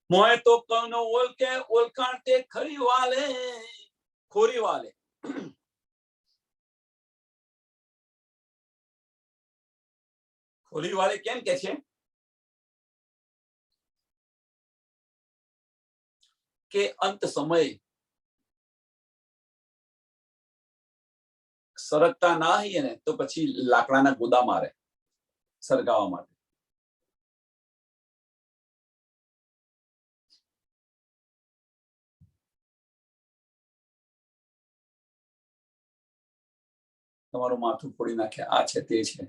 મોય તો કનો ઓળખે, ઓળખાણ તે ખરી વાલે, ખોરી વાલે. ખોરી વાલે કેમ કે છે કે અંત સમય સરકતા ના હઈએ ને તો પછી લાકડાના ગોદા મારે સળગાવવા માટે. તમારું માથું ફોડી નાખે, આ છે તે છે.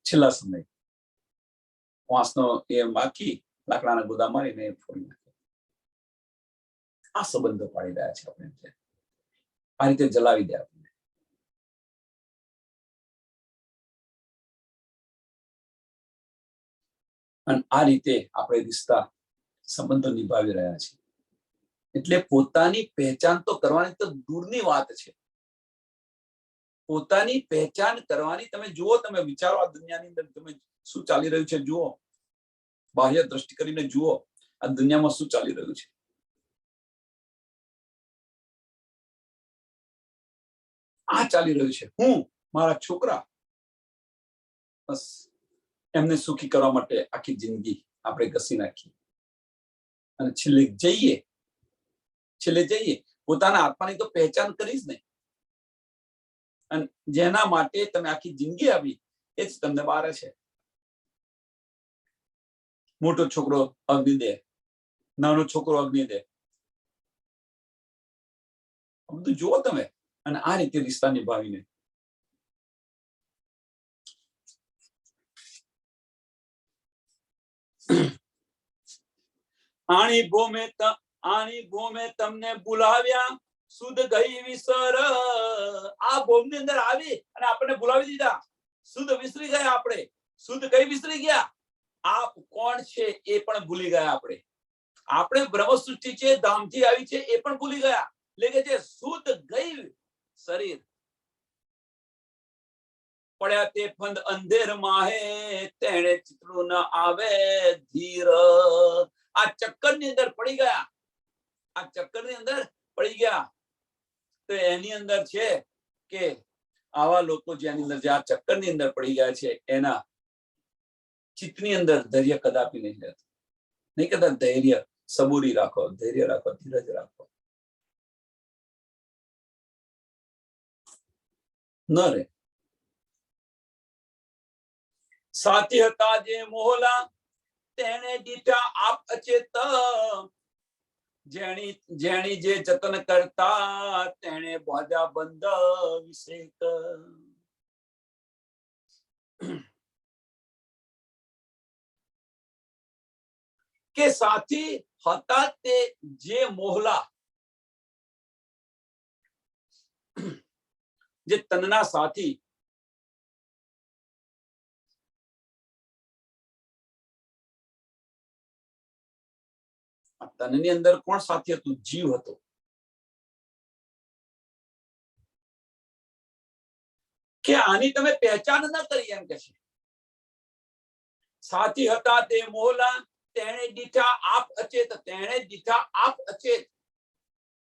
છેલ્લા સમય વાંસનો એ માખી લાકડાના ગોદા મારીને ફોડી નાખે. આ સંબંધો પાડી રહ્યા છે આપણે, આ રીતે જલાવી દે આપણને. અને આ રીતે આપણે રિશ્તા સંબંધો નિભાવી રહ્યા છીએ. એટલે પોતાની પહેચાન તો કરવાની તો દૂરની વાત છે. પોતાની પહેચાન કરવાની, તમે જુઓ, તમે વિચારો આ દુનિયાની અંદર તમે શું ચાલી રહ્યું છે જુઓ, બાહ્ય દ્રષ્ટિ કરીને જુઓ આ દુનિયામાં શું ચાલી રહ્યું છે. આ ચાલી રહ્યું છે, હું મારા છોકરા, બસ એમને સુખી કરવા માટે આખી જિંદગી આપણે ઘસી નાખી અને છેલ્લે જઈએ પોતાના આત્માની તો પહેચાન કરીશ ને. અને જેના માટે તમે આખી જિંદગી આવી એ જ તમને બારે છે. મોટો છોકરો અગ્નિ દે, નાનો છોકરો અગ્નિ દે, બધું જુઓ તમે. અને આ રીતે રિશ્તા નિભાવીને આણી ભોમે તમને બોલાવ્યા, શુદ્ધ ગઈ વિસર. આ ભોમ ની અંદર આવી અને આપણને બોલાવી દીધા, શુદ્ધ વિસરી ગયા આપણે. શુદ્ધ કઈ વિસરી ગયા? આપ કોણ છે એ પણ ભૂલી ગયા આપણે. આપણે બ્રહ્મ સૃષ્ટિ છે, ધામથી આવી છે એ પણ ભૂલી ગયા. એટલે કે જે શુદ્ધ ગઈ શરીર પડ્યા તે ફંદ અંધેર માહે, તેણે ચિત્રું ન આવે ધીર. આ ચક્કર ની અંદર પડી ગયા, આ ચક્કર ની અંદર પડી ગયા. તો એની અંદર છે કે આવા લોકો જેની અંદર જે આ ચક્કર ની અંદર પડી ગયા છે એના ચિત્તની અંદર ધૈર્ય કદાપી નહીં રહેતું. નહીં કદાચ ધૈર્ય, સબૂરી રાખો, ધૈર્ય રાખો, ધીરજ રાખો, ન રે. સાથી હતા જે મોહલા, તેને દીઠા આપ અચેત. જેણી જે જતન કરતા, તેને બાંધ્યા બંધ વિષેક. કે સાથી હતા તે જે મોહલા, જે તનના સાથી, તનની અંદર કોણ સાથી હતું? જીવ હતો. કે આની તમે પહેચાન ન કરી એમ કે છે. સાથી હતા તે મોહલા, તેણે દીઠા આપ અચેત. તેણે દીઠા આપ અચેત,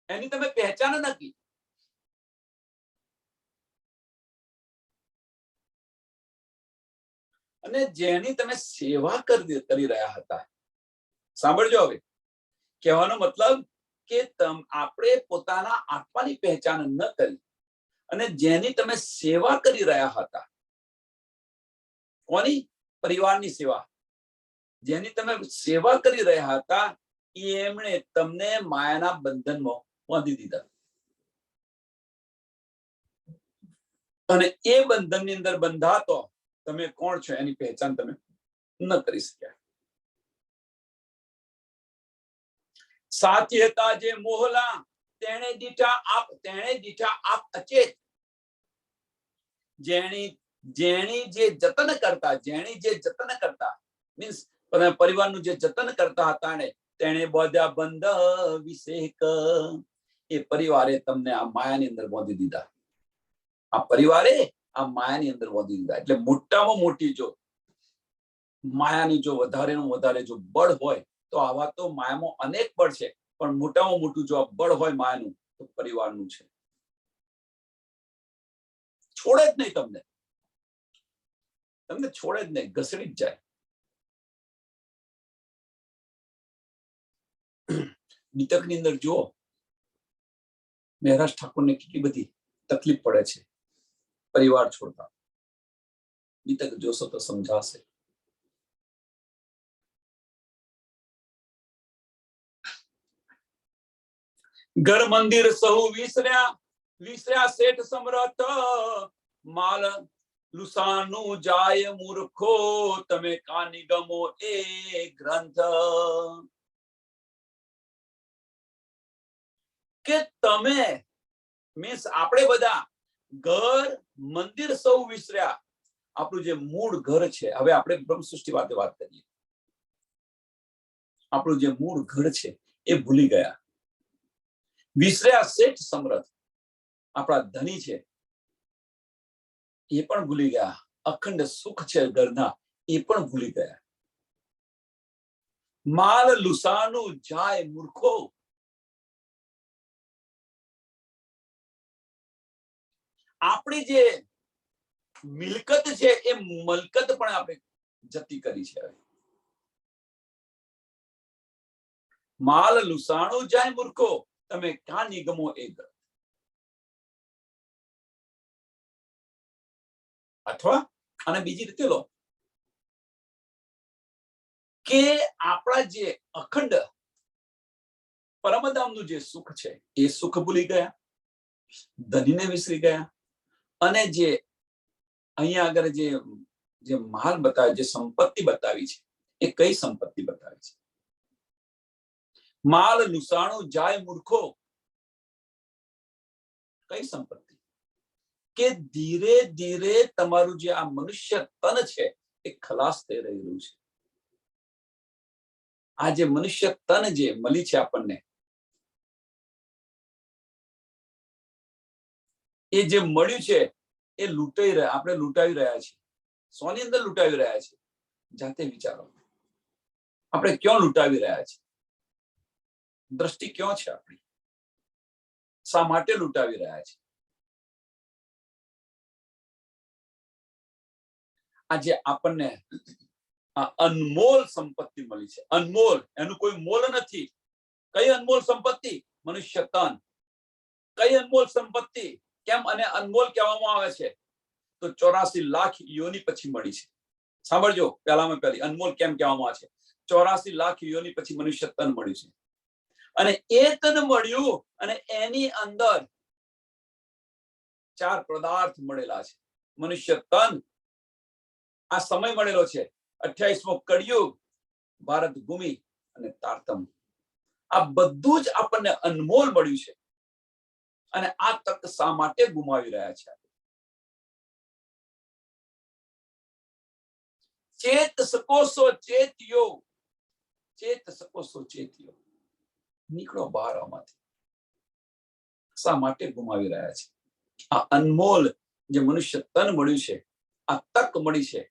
એની તમે પહેચાન નથી. અને જેની તમે સેવા કરી રહ્યા હતા. સાંભળજો, હવે કહેવાનો મતલબ કે આપણે પોતાના આત્માની પહેચાન ન કરી અને જેની તમે સેવા કરી રહ્યા હતા. કોની? પરિવારની સેવા. જેની તમે સેવા કરી રહ્યા હતા એમણે તમને માયાના બંધનમાં બાંધી દીધા. અને એ બંધનની અંદર બંધાતો તમે કોણ છો એની પહેચાન તમે ન કરી શક્યા. સાથી હતા જે મોહલા, તેણે દીઠા આપ અચેત. જેણી જે જતન કરતા મીન્સ પરિવારનું જે જતન કરતા હતા ને, તેણે બાંધ્યા બંધ વિષેક. એ પરિવારે તમને આ માયાની અંદર બાંધી દીધા. આ પરિવારે આ માયાની અંદર બાંધી દીધા. એટલે મોટામાં મોટી જો માયાની જો વધારે જો બળ હોય તો આવા તો માયામાં અનેક બળ છે, પણ મોટામાં મોટું જો આ બળ હોય માયાનું તો પરિવારનું છે. છોડે જ નહીં તમને છોડે જ નહીં, ઘસડી જ જાય. બીતકની અંદર જુઓ, મહારાજ ઠાકોરને કેટલી બધી તકલીફ પડે છે પરિવાર છોડતા. બીતક જોશો તો સમજાશે. ઘર મંદિર સહુ વિસર્યા શેઠ સમરથ, માલ લુસાનું જાય મૂર્ખો તમે કાની ગમો એ ગ્રંથ. કે તમે મીન્સ આપણે બધા ઘર મંદિર સૌ વિસર્યા. આપણું જે મૂળ ઘર છે, હવે આપણે બ્રહ્મ સૃષ્ટિ વાત કરીએ, આપણું જે મૂળ ઘર છે એ ભૂલી ગયા. વિસર્યા શેઠ સમર્થ, આપણા ધણી છે એ પણ ભૂલી ગયા. અખંડ સુખ છે ઘરના એ પણ ભૂલી ગયા. માલ લુસાનું જાય મૂર્ખો. આપણી જે મિલકત છે એ મલકત પણ આપણે જતી કરી છે. માલ લુસાણું જાય મૂર્ખો તમે ક્યાં નિગમો એ ગ્રંથ. અથવા અને બીજી રીતે લો કે આપણા જે અખંડ પરમધામનું જે સુખ છે એ સુખ ભૂલી ગયા, ધનીને વિસરી ગયા. અને જે અહીંયા આગળ જે માલ બતાવે, જે સંપત્તિ બતાવી છે એ કઈ સંપત્તિ બતાવી છે? માલ લુસાણું જાય મૂર્ખો, કઈ સંપત્તિ? કે ધીરે ધીરે તમારું જે આ મનુષ્ય તન છે એ ખલાસ થઈ રહ્યું છે. આ જે મનુષ્ય તન જે મળી છે આપણને, એ જે મળ્યું છે એ લૂંટાઈ રહ્યા, આપણે લૂંટાવી રહ્યા છીએ. સોની અંદર લૂંટાવી રહ્યા છે? જાતે વિચારો, આપણે ક્યાં લૂંટાવી રહ્યા છીએ? દ્રષ્ટિ ક્યાં છે આપણી? શા માટે લૂંટાવી રહ્યા છે? આજે આપણને આ અનમોલ સંપત્તિ મળી છે. અનમોલ, એનું કોઈ મોલ નથી. કઈ અનમોલ સંપત્તિ? મનુષ્ય તન. કઈ અનમોલ સંપત્તિ? કેમ અને અનમોલ કહેવામાં આવે છે? તો 84 લાખ યોની પછી મળી છે. સાંભળજો, પહેલામાં પહેલી અનમોલ કેમ કહેવામાં આવે છે? 84 લાખ યોની પછી મનુષ્ય તન મળ્યું છે. અને એ તન મળ્યું અને એની અંદર 4 પદાર્થ મળેલા છે. મનુષ્ય તન, આ સમય મળેલો છે 28મો કળિયુગ, ભારત ભૂમિ અને તારતમ. આ બધું જ આપણને અનમોલ મળ્યું છે. અને આ તક શા માટે ગુમાવી રહ્યા છે? ચેત સકોસો ચેત્યો, ચેત સકોસો ચેત્યો. નીકળો બહાર આમાંથી. શા માટે ગુમાવી રહ્યા છે? આ અનમોલ જે મનુષ્ય તન મળ્યું છે, આ તક મળી છે,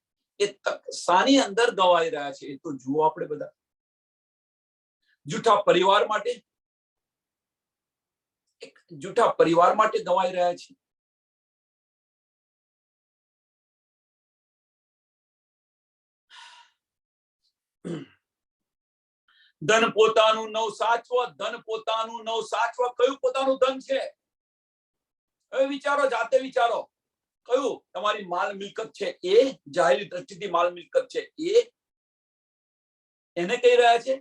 એ તક શાની અંદર ગવાઈ રહ્યા છે? એ તો જુઓ આપણે બધા. જૂઠા પરિવાર માટે, એક જૂઠા પરિવાર માટે ગવાઈ રહ્યા છે. ધન પોતાનું નવ સાચવો, ધન પોતાનું નવ સાચવો. કયું પોતાનું ધન છે? હવે વિચારો, જાતે વિચારો. કયું તમારી માલ મિલકત છે? એ જાહેરી દ્રષ્ટિથી માલ મિલકત છે એને કહી રહ્યા છે?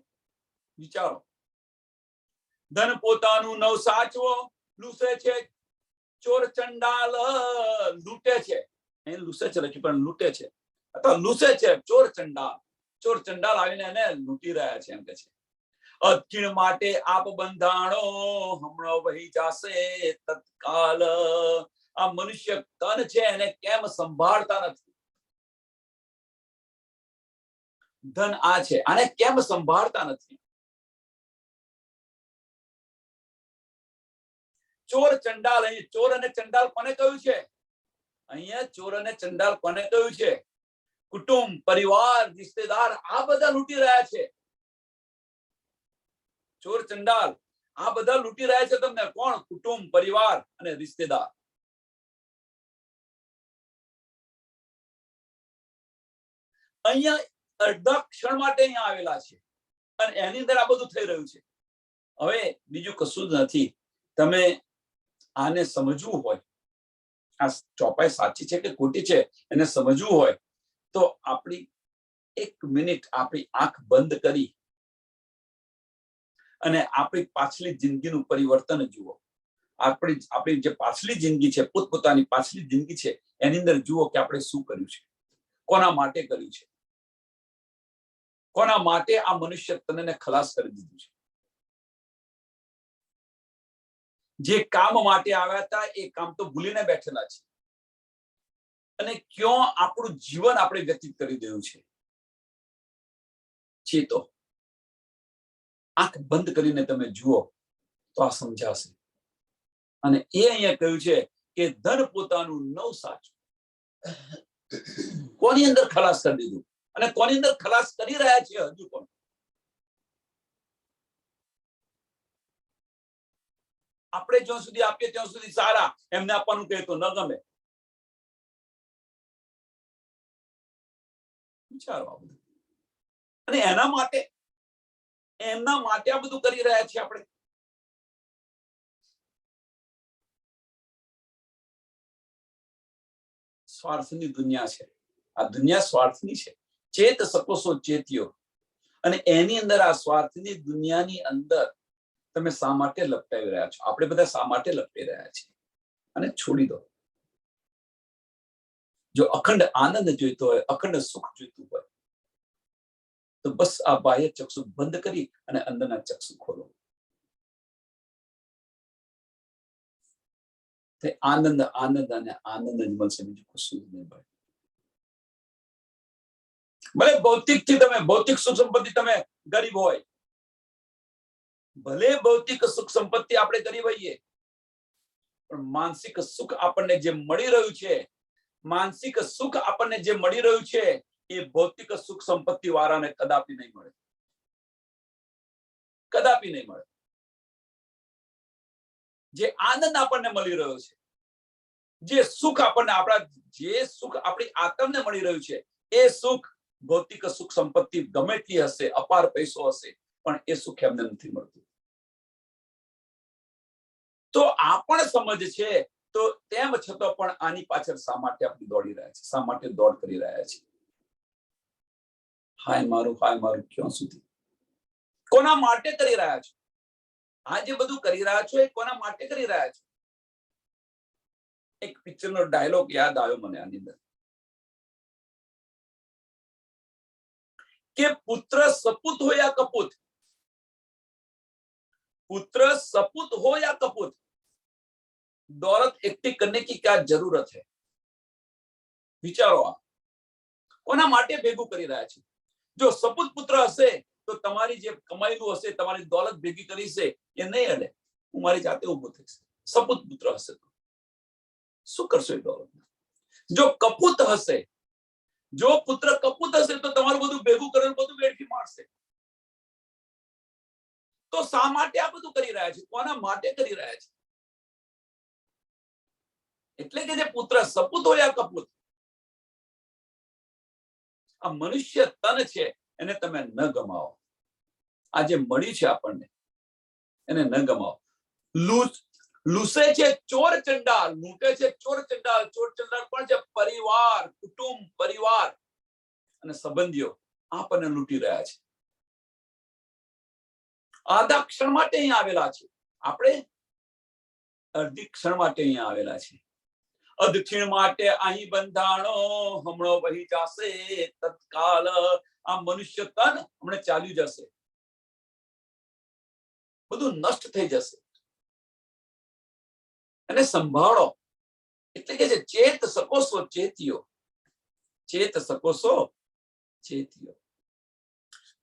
વિચારો. ધન પોતાનું નવ સાચવો, લૂસે છે ચોર ચંડાલ, લૂંટે છે. એ લૂસે છે લખી પણ લૂંટે છે, અથવા લૂસે છે ચોર ચંડાલ. ચોર ચંડાલ આવીને એને લૂંટી રહ્યા છે એમ કે છે. અખીણ માટે આપ બંધાણો, હમણાં વહી જાશે તત્કાલ. આ મનુષ્ય તન છે એને કેમ સંભાળતા નથી? ધન આ છે, આને કેમ સંભાળતા નથી? ચોર ચંડાલ, અહીં ચોર અને ચંડાલ કોને કહ્યું છે? અહીંયા ચોર અને ચંડાલ કોને કહ્યું છે? કુટુંબ, પરિવાર, રિશ્તેદાર, આ બધા લૂંટી રહ્યા છે. ચોર ચંડાલ આ બધા લૂંટી રહ્યા છે તમને. કોણ? કુટુંબ, પરિવાર અને રિશ્તેદાર. અહીંયા અડધા ક્ષણ માટે અહીંયા આવેલા છે અને એની અંદર આ બધું થઈ રહ્યું છે. હવે બીજું કશું જ નથી. તમે આને સમજવું હોય, આ ચોપાઈ સાચી છે કે ખોટી છે એને સમજવું હોય તો આપણી 1 મિનિટ આપણી આંખ બંધ કરી અને આપણી પાછલી જિંદગીનું પરિવર્તન જુઓ. આપણી જે પાછલી જિંદગી છે, પોતપોતાની પાછલી જિંદગી છે, એની અંદર જુઓ કે આપણે શું કર્યું છે, કોના માટે કર્યું છે, કોના માટે આ મનુષ્ય તનને ખલાસ કરી દીધું છે. જે કામ માટે આવ્યા હતા એ કામ તો ભૂલીને બેઠેલા છે, અને ક્યાં આપણું જીવન આપણે વ્યતીત કરી દેવું છે તો આંખ બંધ કરીને તમે જુઓ તો આ સમજાશે. અને એ અહીંયા કહ્યું છે કે ધન પોતાનું નવ સાચું કોની અંદર ખલાસ કરી દીધું, અને કોની અંદર ખલાસ કરી રહ્યા છે હજુ પણ. આપણે જ્યાં સુધી આપીએ ત્યાં સુધી સારા, એમને આપવાનું કહે તો ન ગમે. વિચારો આ બધું. અને એના માટે આ બધું કરી રહ્યા છીએ આપણે. સ્વાર્થની દુનિયા છે, આ દુનિયા સ્વાર્થની છે. ચેત સકોસો ચેત્યો, અને એની અંદર આ સ્વાર્થની દુનિયાની અંદર તમે શા માટે લપટાવી રહ્યા છો? આપણે બધા શા માટે લપટી રહ્યા છીએ? અને છોડી દો. જો અખંડ આનંદ જોઈતો હોય, અખંડ સુખ જોઈતું હોય, તો બસ આ બાહ્ય ચક્ષુ બંધ કરી અને અંદરના ચક્ષુ ખોલો. તે આનંદ આનંદ અને આનંદ જ મળશે, બીજું કશું જ નહીં મળે. ભલે ભૌતિકથી તમે ભૌતિક સુખ સંપત્તિ તમે ગરીબ હોય, ભલે ભૌતિક સુખ સંપત્તિ આપણે ગરીબ હોઈએ, પણ માનસિક સુખ આપણને જે મળી રહ્યું છે, માનસિક સુખ આપણને જે મળી રહ્યું છે, એ ભૌતિક સુખ સંપત્તિ વાળાને કદાપી નહીં મળે, કદાપી નહીં મળે. જે આનંદ આપણને મળી રહ્યો છે, જે સુખ આપણને આપણી આત્મને મળી રહ્યું છે, એ સુખ ભૌતિક સુખ સંપત્તિ ગમે એટલી હશે, અપાર પૈસો હશે, પણ એ સુખ એમને નથી મળતું. તો આ પણ સમજ છે. તો તેમ છતાં પણ આની પાછળ શા માટે આપણે દોડી રહ્યા છે, શા માટે દોડ કરી રહ્યા છે? હાય મારું ક્યાં સુધી? કોના માટે કરી રહ્યા છો? આ જે બધું કરી રહ્યા છો એ કોના માટે કરી રહ્યા છો? એક પિક્ચરનો ડાયલોગ યાદ આવ્યો મને આની અંદર, કે પુત્ર સપૂત हो या कपूत, पुत्र सपूत हो या कपूत, दौलत इकट्ठी करने की क्या जरूरत है? વિચારો, આ કોના માટે ભેગું કરી રહ્યા છે? જો સપૂત પુત્ર હશે તો તમારી જે કમાયેલું હશે, તમારી દોલત ભેગી કરી છે, એ નહીં અડે. હું મારી જાતે ઉભો થઈશ. સપૂત પુત્ર હશે તો શું કરશો એ દોલત? જો કપૂત હશે, જો પુત્ર કપૂત હશે તો તમારું બધું ભેગું કરેલું બધું વેડફી મારશે. તો શા માટે આ બધું કરી રહ્યા છે? કોના માટે કરી રહ્યા છે? એટલે કે જે પુત્ર સપૂત હોય કપૂત, આ મનુષ્ય તન છે, એને તમે ન ગમાવો. આ જે મળ્યું છે આપણને, એને ન ગમાવો. લૂસે છે ચોર ચંડાલ, લૂંટે છે ચોર ચંડાલ. ચોર ચંડાલ પણ છે પરિવાર, કુટુંબ, પરિવાર અને સંબંધીઓ આપણને લૂંટી રહ્યા છે. આધા ક્ષણ માટે અહીંયા આવેલા છે, આપણે અડધી ક્ષણ માટે અહીંયા આવેલા છે. અધક્ષિણ માટે અહીં બંધાણો, હમણો વહી જશે તત્કાલ. આ મનુષ્ય તન હમણાં ચાલ્યું જશે, બધું નષ્ટ થઈ જશે. અને સંભાળો, એટલે કે ચેત સકોસો ચેત્યો, ચેત સકોસો ચેત્યો.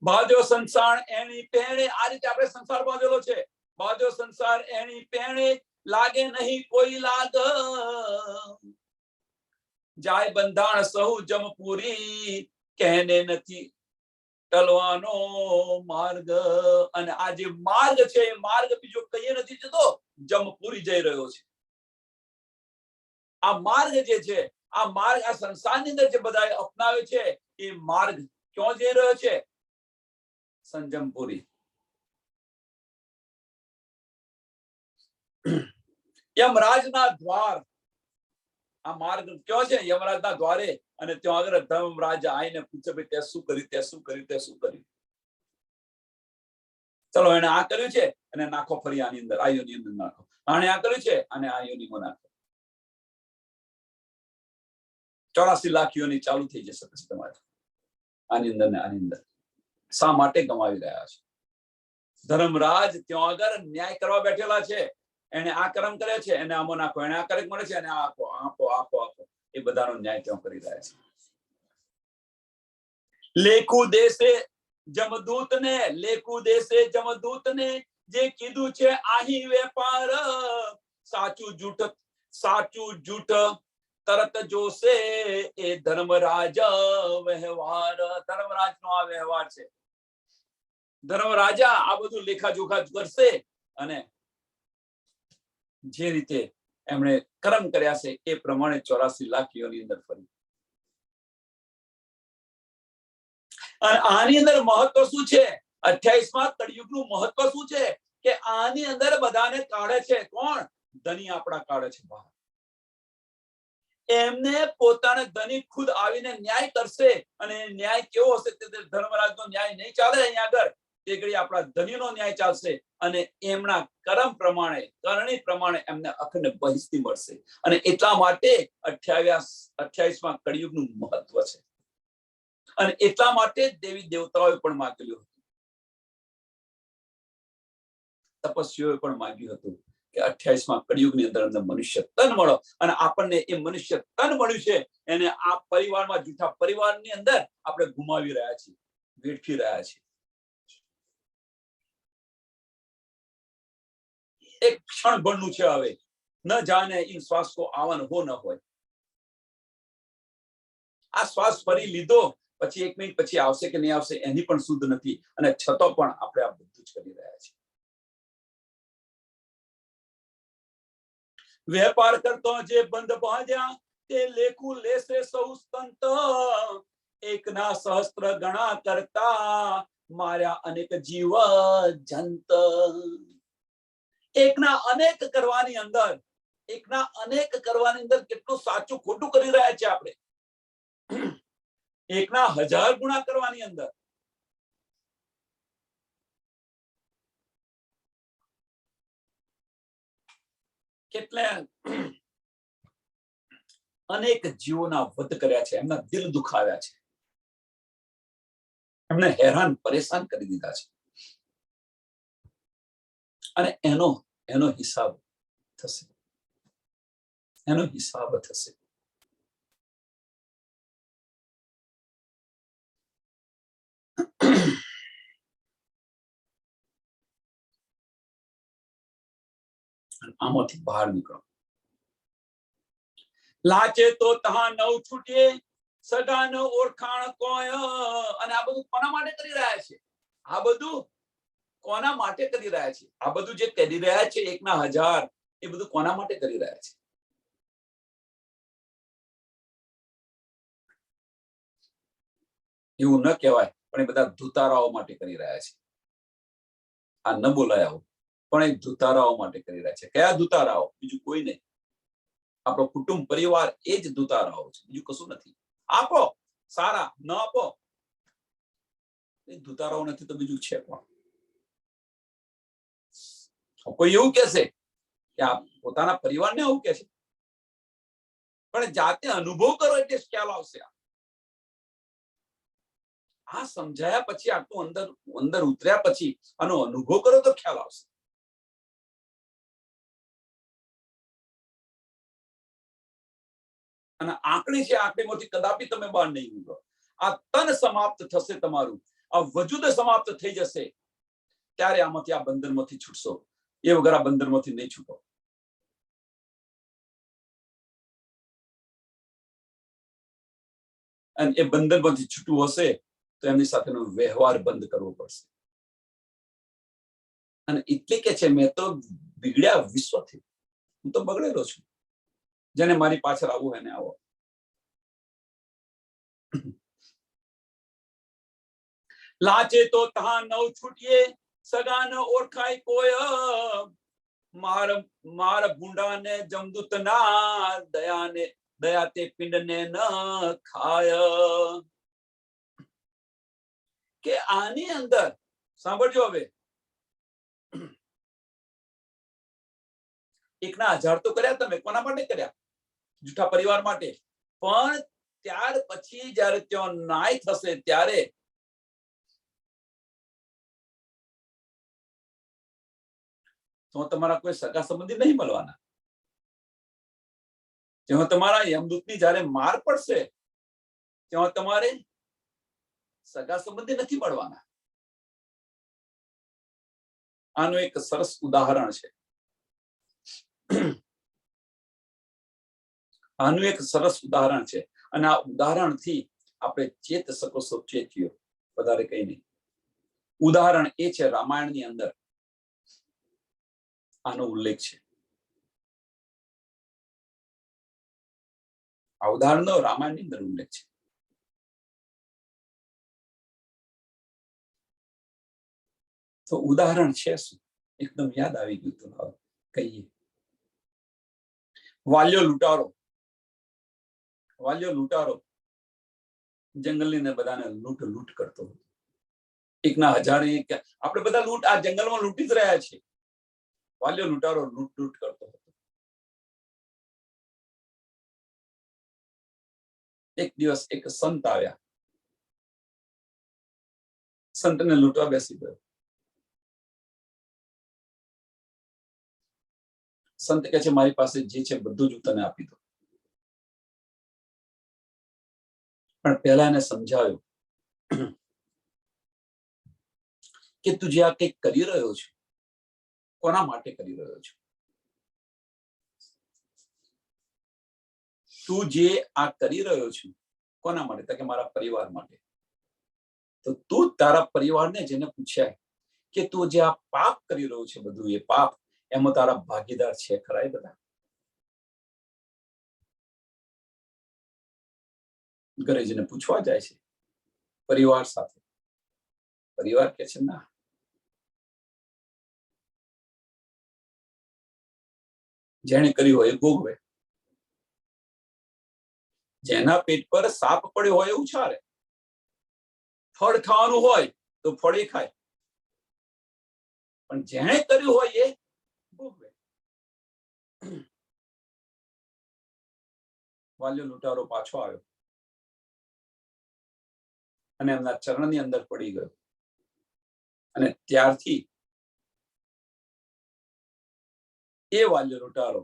બાજો સંસાર એની પહેણે, આ રીતે આપણે સંસાર બાંધેલો છે. બાજો સંસાર એની પહેણે, લાગે નહીં કોઈ લાગ. જાય બંધાણ સહુ જમપુરી, કહેને નથી ટલવાનો માર્ગ. અને આ જે માર્ગ છે, એ માર્ગ બીજો કઈ નથી જતો, જમપુરી જઈ રહ્યો છે. આ માર્ગ જે છે, આ માર્ગ આ સંસારની અંદર જે બધા અપનાવે છે, એ માર્ગ ક્યાં જઈ રહ્યો છે? સંજમપુરી. યમરાજના દ્વાર, આ માર્ગ ક્યાં છે? યમરાજના દ્વારે. અને ત્યાં આગળ ધર્મરાજ આવીને પૂછે, ભાઈ તે શું કર્યું, તે શું કર્યું, તે શું કર્યું? ચલો એને આ કર્યું છે, અને નાખો ફરી આની અંદર, આયુની અંદર નાખો. આને આ કર્યું છે અને આ યોનિમાં નાખો. 84 લાખ યોની ચાલુ થઈ જશે પછી તમારે આની અંદર ને આની અંદર. શા માટે ગમાવી રહ્યા છે? ધર્મરાજ ત્યાં આગળ ન્યાય કરવા બેઠેલા છે. એને આ કર્મ કરે છે, એને આમાં નાખો, એને આ કર્મ મળે છે, એને આપો આપો આપો આપો. એ બધાનો ન્યાય ત્યાં કરી રહ્યા છે. લેખુ દેશે જમદૂતને, લેખુ દેશે જમદૂતને જે કીધું છે આહી વેપાર, સાચું જૂઠ તરત જોશે એ ધર્મરાજ વ્યવહાર. ધર્મરાજનો આ વ્યવહાર છે. ધર્મરાજા આ બધું લેખાજોખા કરશે અને જે રીતે એમણે કર્મ કર્યા છે એ પ્રમાણે 84 લાખ યોની અંદર ફરી. અને આની અંદર મહત્વ શું છે? 28મા કળિયુગનું મહત્વ શું છે કે આની અંદર બધાને કાઢે છે. કોણ? ધની આપણા કાઢે છે બહાર. એમને પોતાના ધની ખુદ આવીને ન્યાય કરશે અને ન્યાય કેવો હશે? તે ધર્મરાજનો ન્યાય નહીં ચાલે અહીંયા આગળ. તે ઘડી આપણા ધનીનો ન્યાય ચાલશે અને એમના કર્મ પ્રમાણે, કરણી પ્રમાણે એમને અખંડ બહિષ્ઠી મળશે. અને એટલા માટે 28મા કળિયુગનું મહત્વ છે. અને એટલા માટે દેવી દેવતાઓએ પણ માંગેલું હતું, તપસ્વીઓએ પણ માંગ્યું હતું કે 28મા કળિયુગની અંદર અમને મનુષ્ય તન મળો. અને આપણને એ મનુષ્ય તન મળ્યું છે એને આ પરિવારમાં, જૂઠા પરિવારની અંદર આપણે ગુમાવી રહ્યા છીએ, વેઠી રહ્યા છીએ. એક ક્ષણ ભરનું છે. હવે ન જાને इन श्वास को आवन हो न હોય. આ શ્વાસ ફરી લીધો પછી 1 મિનિટ પછી આવશે કે નહીં આવશે એની પણ શુદ્ધ નથી. અને છતાં પણ આપણે આ બધું જ કરી રહ્યા છીએ. વેપાર કરતો જે બંધ બાંધ્યા તે લેખું લેશે સૌ સંત, એકના સહસ્ત્ર ગણા કરતા માર્યા અનેક જીવ જંત. એકના અનેક કરવાની અંદર, એકના અનેક કરવાની અંદર કેટલું સાચું ખોટું કરી રહ્યા છે આપણે. એકના 1000 ગુણા કરવાની અંદર કેટલે અનેક જીવોના વધ કર્યા છે, એમના દિલ દુખાવ્યા છે, એમને હેરાન પરેશાન કરી દીધા છે. અને એનો હિસાબ થશે, એનો હિસાબ થશે. આમાંથી બહાર નીકળો. લાચે તો તહા નવ છૂટીએ, સગાનો ઓળખાણ કોઈ. અને આ બધું કોના માટે કરી રહ્યા છે? આ બધું કોના માટે કરી રહ્યા છે? આ બધું જે કરી રહ્યા છે 1ના 1000, એ બધું કોના માટે કરી રહ્યા છે? એવું ન કહેવાય પણ એ બધા ધુતારાઓ માટે કરી રહ્યા છે. આ ન બોલાયા પણ એ ધુતારાઓ માટે કરી રહ્યા છે. કયા ધુતારાઓ? બીજું કોઈ નહીં. આપણો કુટુંબ પરિવાર એ જ ધુતારાઓ છે, બીજું કશું નથી. આપો સારા, ન આપો એ ધુતારાઓ નથી તો બીજું છે પણ. કોઈ એવું કહેશે કે આ પોતાના પરિવારને એવું કહે છે, પણ જાતે અનુભવ કરો એટલે ખ્યાલ આવશે. આ સમજાયા પછી, આટલું અંદર ઉતર્યા પછી આનો અનુભવ કરો તો ખ્યાલ આવશે. અને આંકડી છે, આંકડીમાંથી કદાપી તમે બહાર નહીં નીકળો. આ તન સમાપ્ત થશે તમારું, આ વજૂદ સમાપ્ત થઈ જશે ત્યારે આમાંથી, આ બંધનમાંથી છૂટશો. એ વગર આ બંધનમાંથી નહીં છૂટો. અને એ બંધનમાંથી છૂટવું હશે તો એમની સાથેનો વ્યવહાર બંધ કરવો પડશે. અને એટલે કે છે મેં તો બિગડ્યા વિશ્વથી, હું તો બગડેલો છું. જેને મારી પાછળ આવવું એને આવો. લાચે તો તહા નવ છૂટીએ, સગા ન ઓળખાય કોઈ. માર ભૂંડાને જમદૂત ના દયા તે પિંડને ન ખાય. કે આની અંદર સાંભળજો હવે, એકના 1000 તો કર્યા તમે, કોના માટે કર્યા? જૂઠા પરિવાર માટે. પણ ત્યાર પછી જ્યારે ત્યાં ન્યાય થશે ત્યારે તો તમારા કોઈ સગા સંબંધી નહીં મળવાના. જેમાં તમારા યમદૂતની જ્યારે માર પડશે ત્યાં તમારે સગા સંબંધી નથી મળવાના. આનું એક સરસ ઉદાહરણ છે. આનું એક સરસ ઉદાહરણ છે અને આ ઉદાહરણથી આપણે ચેત શકો છો, ચેત્યો, વધારે કઈ નહીં. ઉદાહરણ એ છે રામાયણની અંદર આનો ઉલ્લેખ છે. આ ઉદાહરણનો રામાયણની અંદર ઉલ્લેખ છે. તો ઉદાહરણ છે શું? એકદમ યાદ આવી ગયું તો કહીએ. વાલ્યો લૂંટારો જંગલની ને બધાને લૂંટ કરતો હતો. એકના 1000 આપણે બધા લૂંટ આ જંગલમાં લૂંટી જ રહ્યા છીએ. વાલ્યો લૂંટારો લૂંટ કરતો હતો. એક દિવસ એક સંત આવ્યા. સંતને લૂંટવા બેસી ગયો. સંત કહે છે મારી પાસે જે છે બધું જ તને આપી દો. પણ પહેલા એને સમજાવ્યું કે તું જે આ કંઈક કરી રહ્યો છે કોના માટે કરી રહ્યો છે? તું જે આ કરી રહ્યો છે કોના માટે? તો કે મારા પરિવાર માટે. તો તું તારા પરિવારને જેને પૂછ્યા કે તું જે આ પાપ કરી રહ્યો છે બધું એ પાપ એમાં તારા ભાગીદાર છે ખરા? એ બધા ઘરે જઈને પૂછવા જાય છે પરિવાર સાથે. પરિવાર કે છે ના, જેણે કર્યું હોય એ ભોગવે. જેના પેટ પર સાપ પડ્યો હોય એ ઉછાળે. ફળ ખાવાનું હોય તો ફળ એ ખાય, પણ જેણે કર્યું હોય એ ભોગવે. વાલ્યો લૂંટારો પાછો આવ્યો અને એમના ચરણની અંદર પડી ગયો અને ત્યારથી એ વાલ્યો લૂંટારો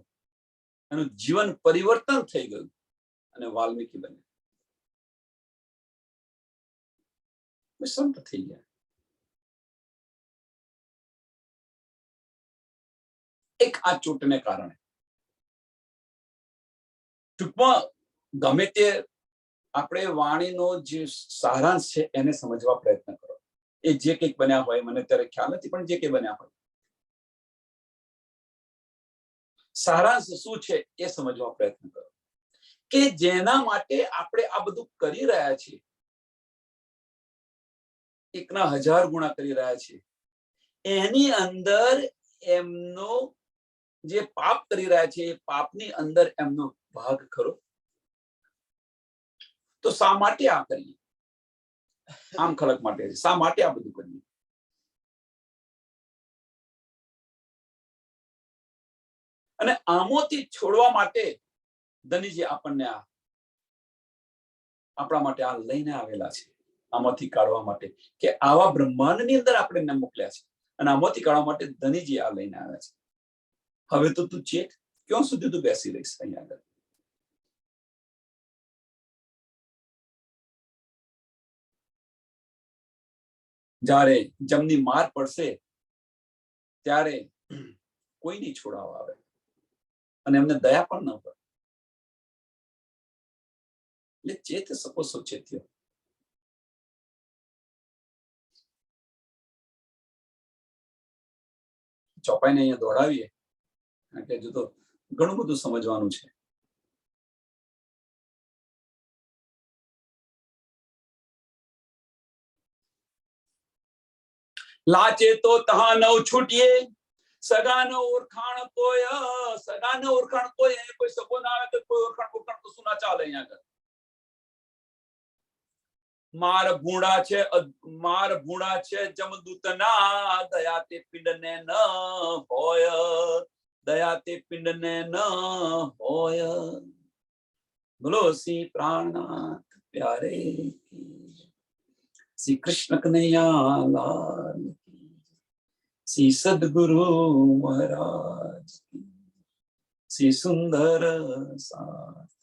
એનું જીવન પરિવર્તન થઈ ગયું અને વાલ્મીકી બન્યા. સંત થઈ ગયા. એક આ ચોટને કારણે ટૂંકમાં ગમે તે આપણે વાણીનો જે સારાંશ છે એને સમજવા પ્રયત્ન કરો. એ જે કંઈક બન્યા હોય, મને અત્યારે ખ્યાલ નથી, પણ જે કંઈ બન્યા હોય સારાંશ શું છે એ સમજવા પ્રયત્ન કરો. કે જેના માટે આપણે આ બધું કરી રહ્યા છીએ, એકના 1000 ગુણા કરી રહ્યા છીએ, એની અંદર એમનો જે પાપ કરી રહ્યા છે એ પાપની અંદર એમનો ભાગ ખરો? તો શા માટે આ કરીએ? આમ ખલક માટે. શા માટે આ બધું કરીએ? અને આમાંથી છોડવા માટે ધનીજી આપણને આપણા માટે આ લઈને આવેલા છે. આમાંથી કાઢવા માટે કે આવા બ્રહ્માંડની અંદર આપણે મોકલ્યા છે અને આમાંથી કાઢવા માટે ધનીજી આ લઈને આવ્યા છે. હવે તો તું ચેત, ક્યાં સુધી તું બેસી રહીશ અહીંયા આગળ? જ્યારે જમની માર પડશે ત્યારે કોઈ નહીં છોડાવવા આવે અને એમને દયા પણ ન પડે. એટલે ચેત શકો છો, ચેત્યો. ચોપાઈને અહીંયા દોડાવીએ કારણ કે હજુ તો ઘણું બધું સમજવાનું છે. લાચે તો તહા નવ છૂટીએ, સગાનો ઓળખાણ કોઈ, સગાનો ઓળખાણ કોઈ, કોઈ સગો ના આવે તો કોઈ ઓળખાણ તો શું ના ચાલે અહીંયા આગળ. માર ભૂણા છે જમદૂતના, દયા તે પિંડને ન હોય, दया ते पिंड ने न होय। बोलो श्री प्राणनाथ प्यारे की, श्री कृष्ण कन्हैया लाल की, श्री सद्गुरु महाराज की, श्री सुंदर साथ।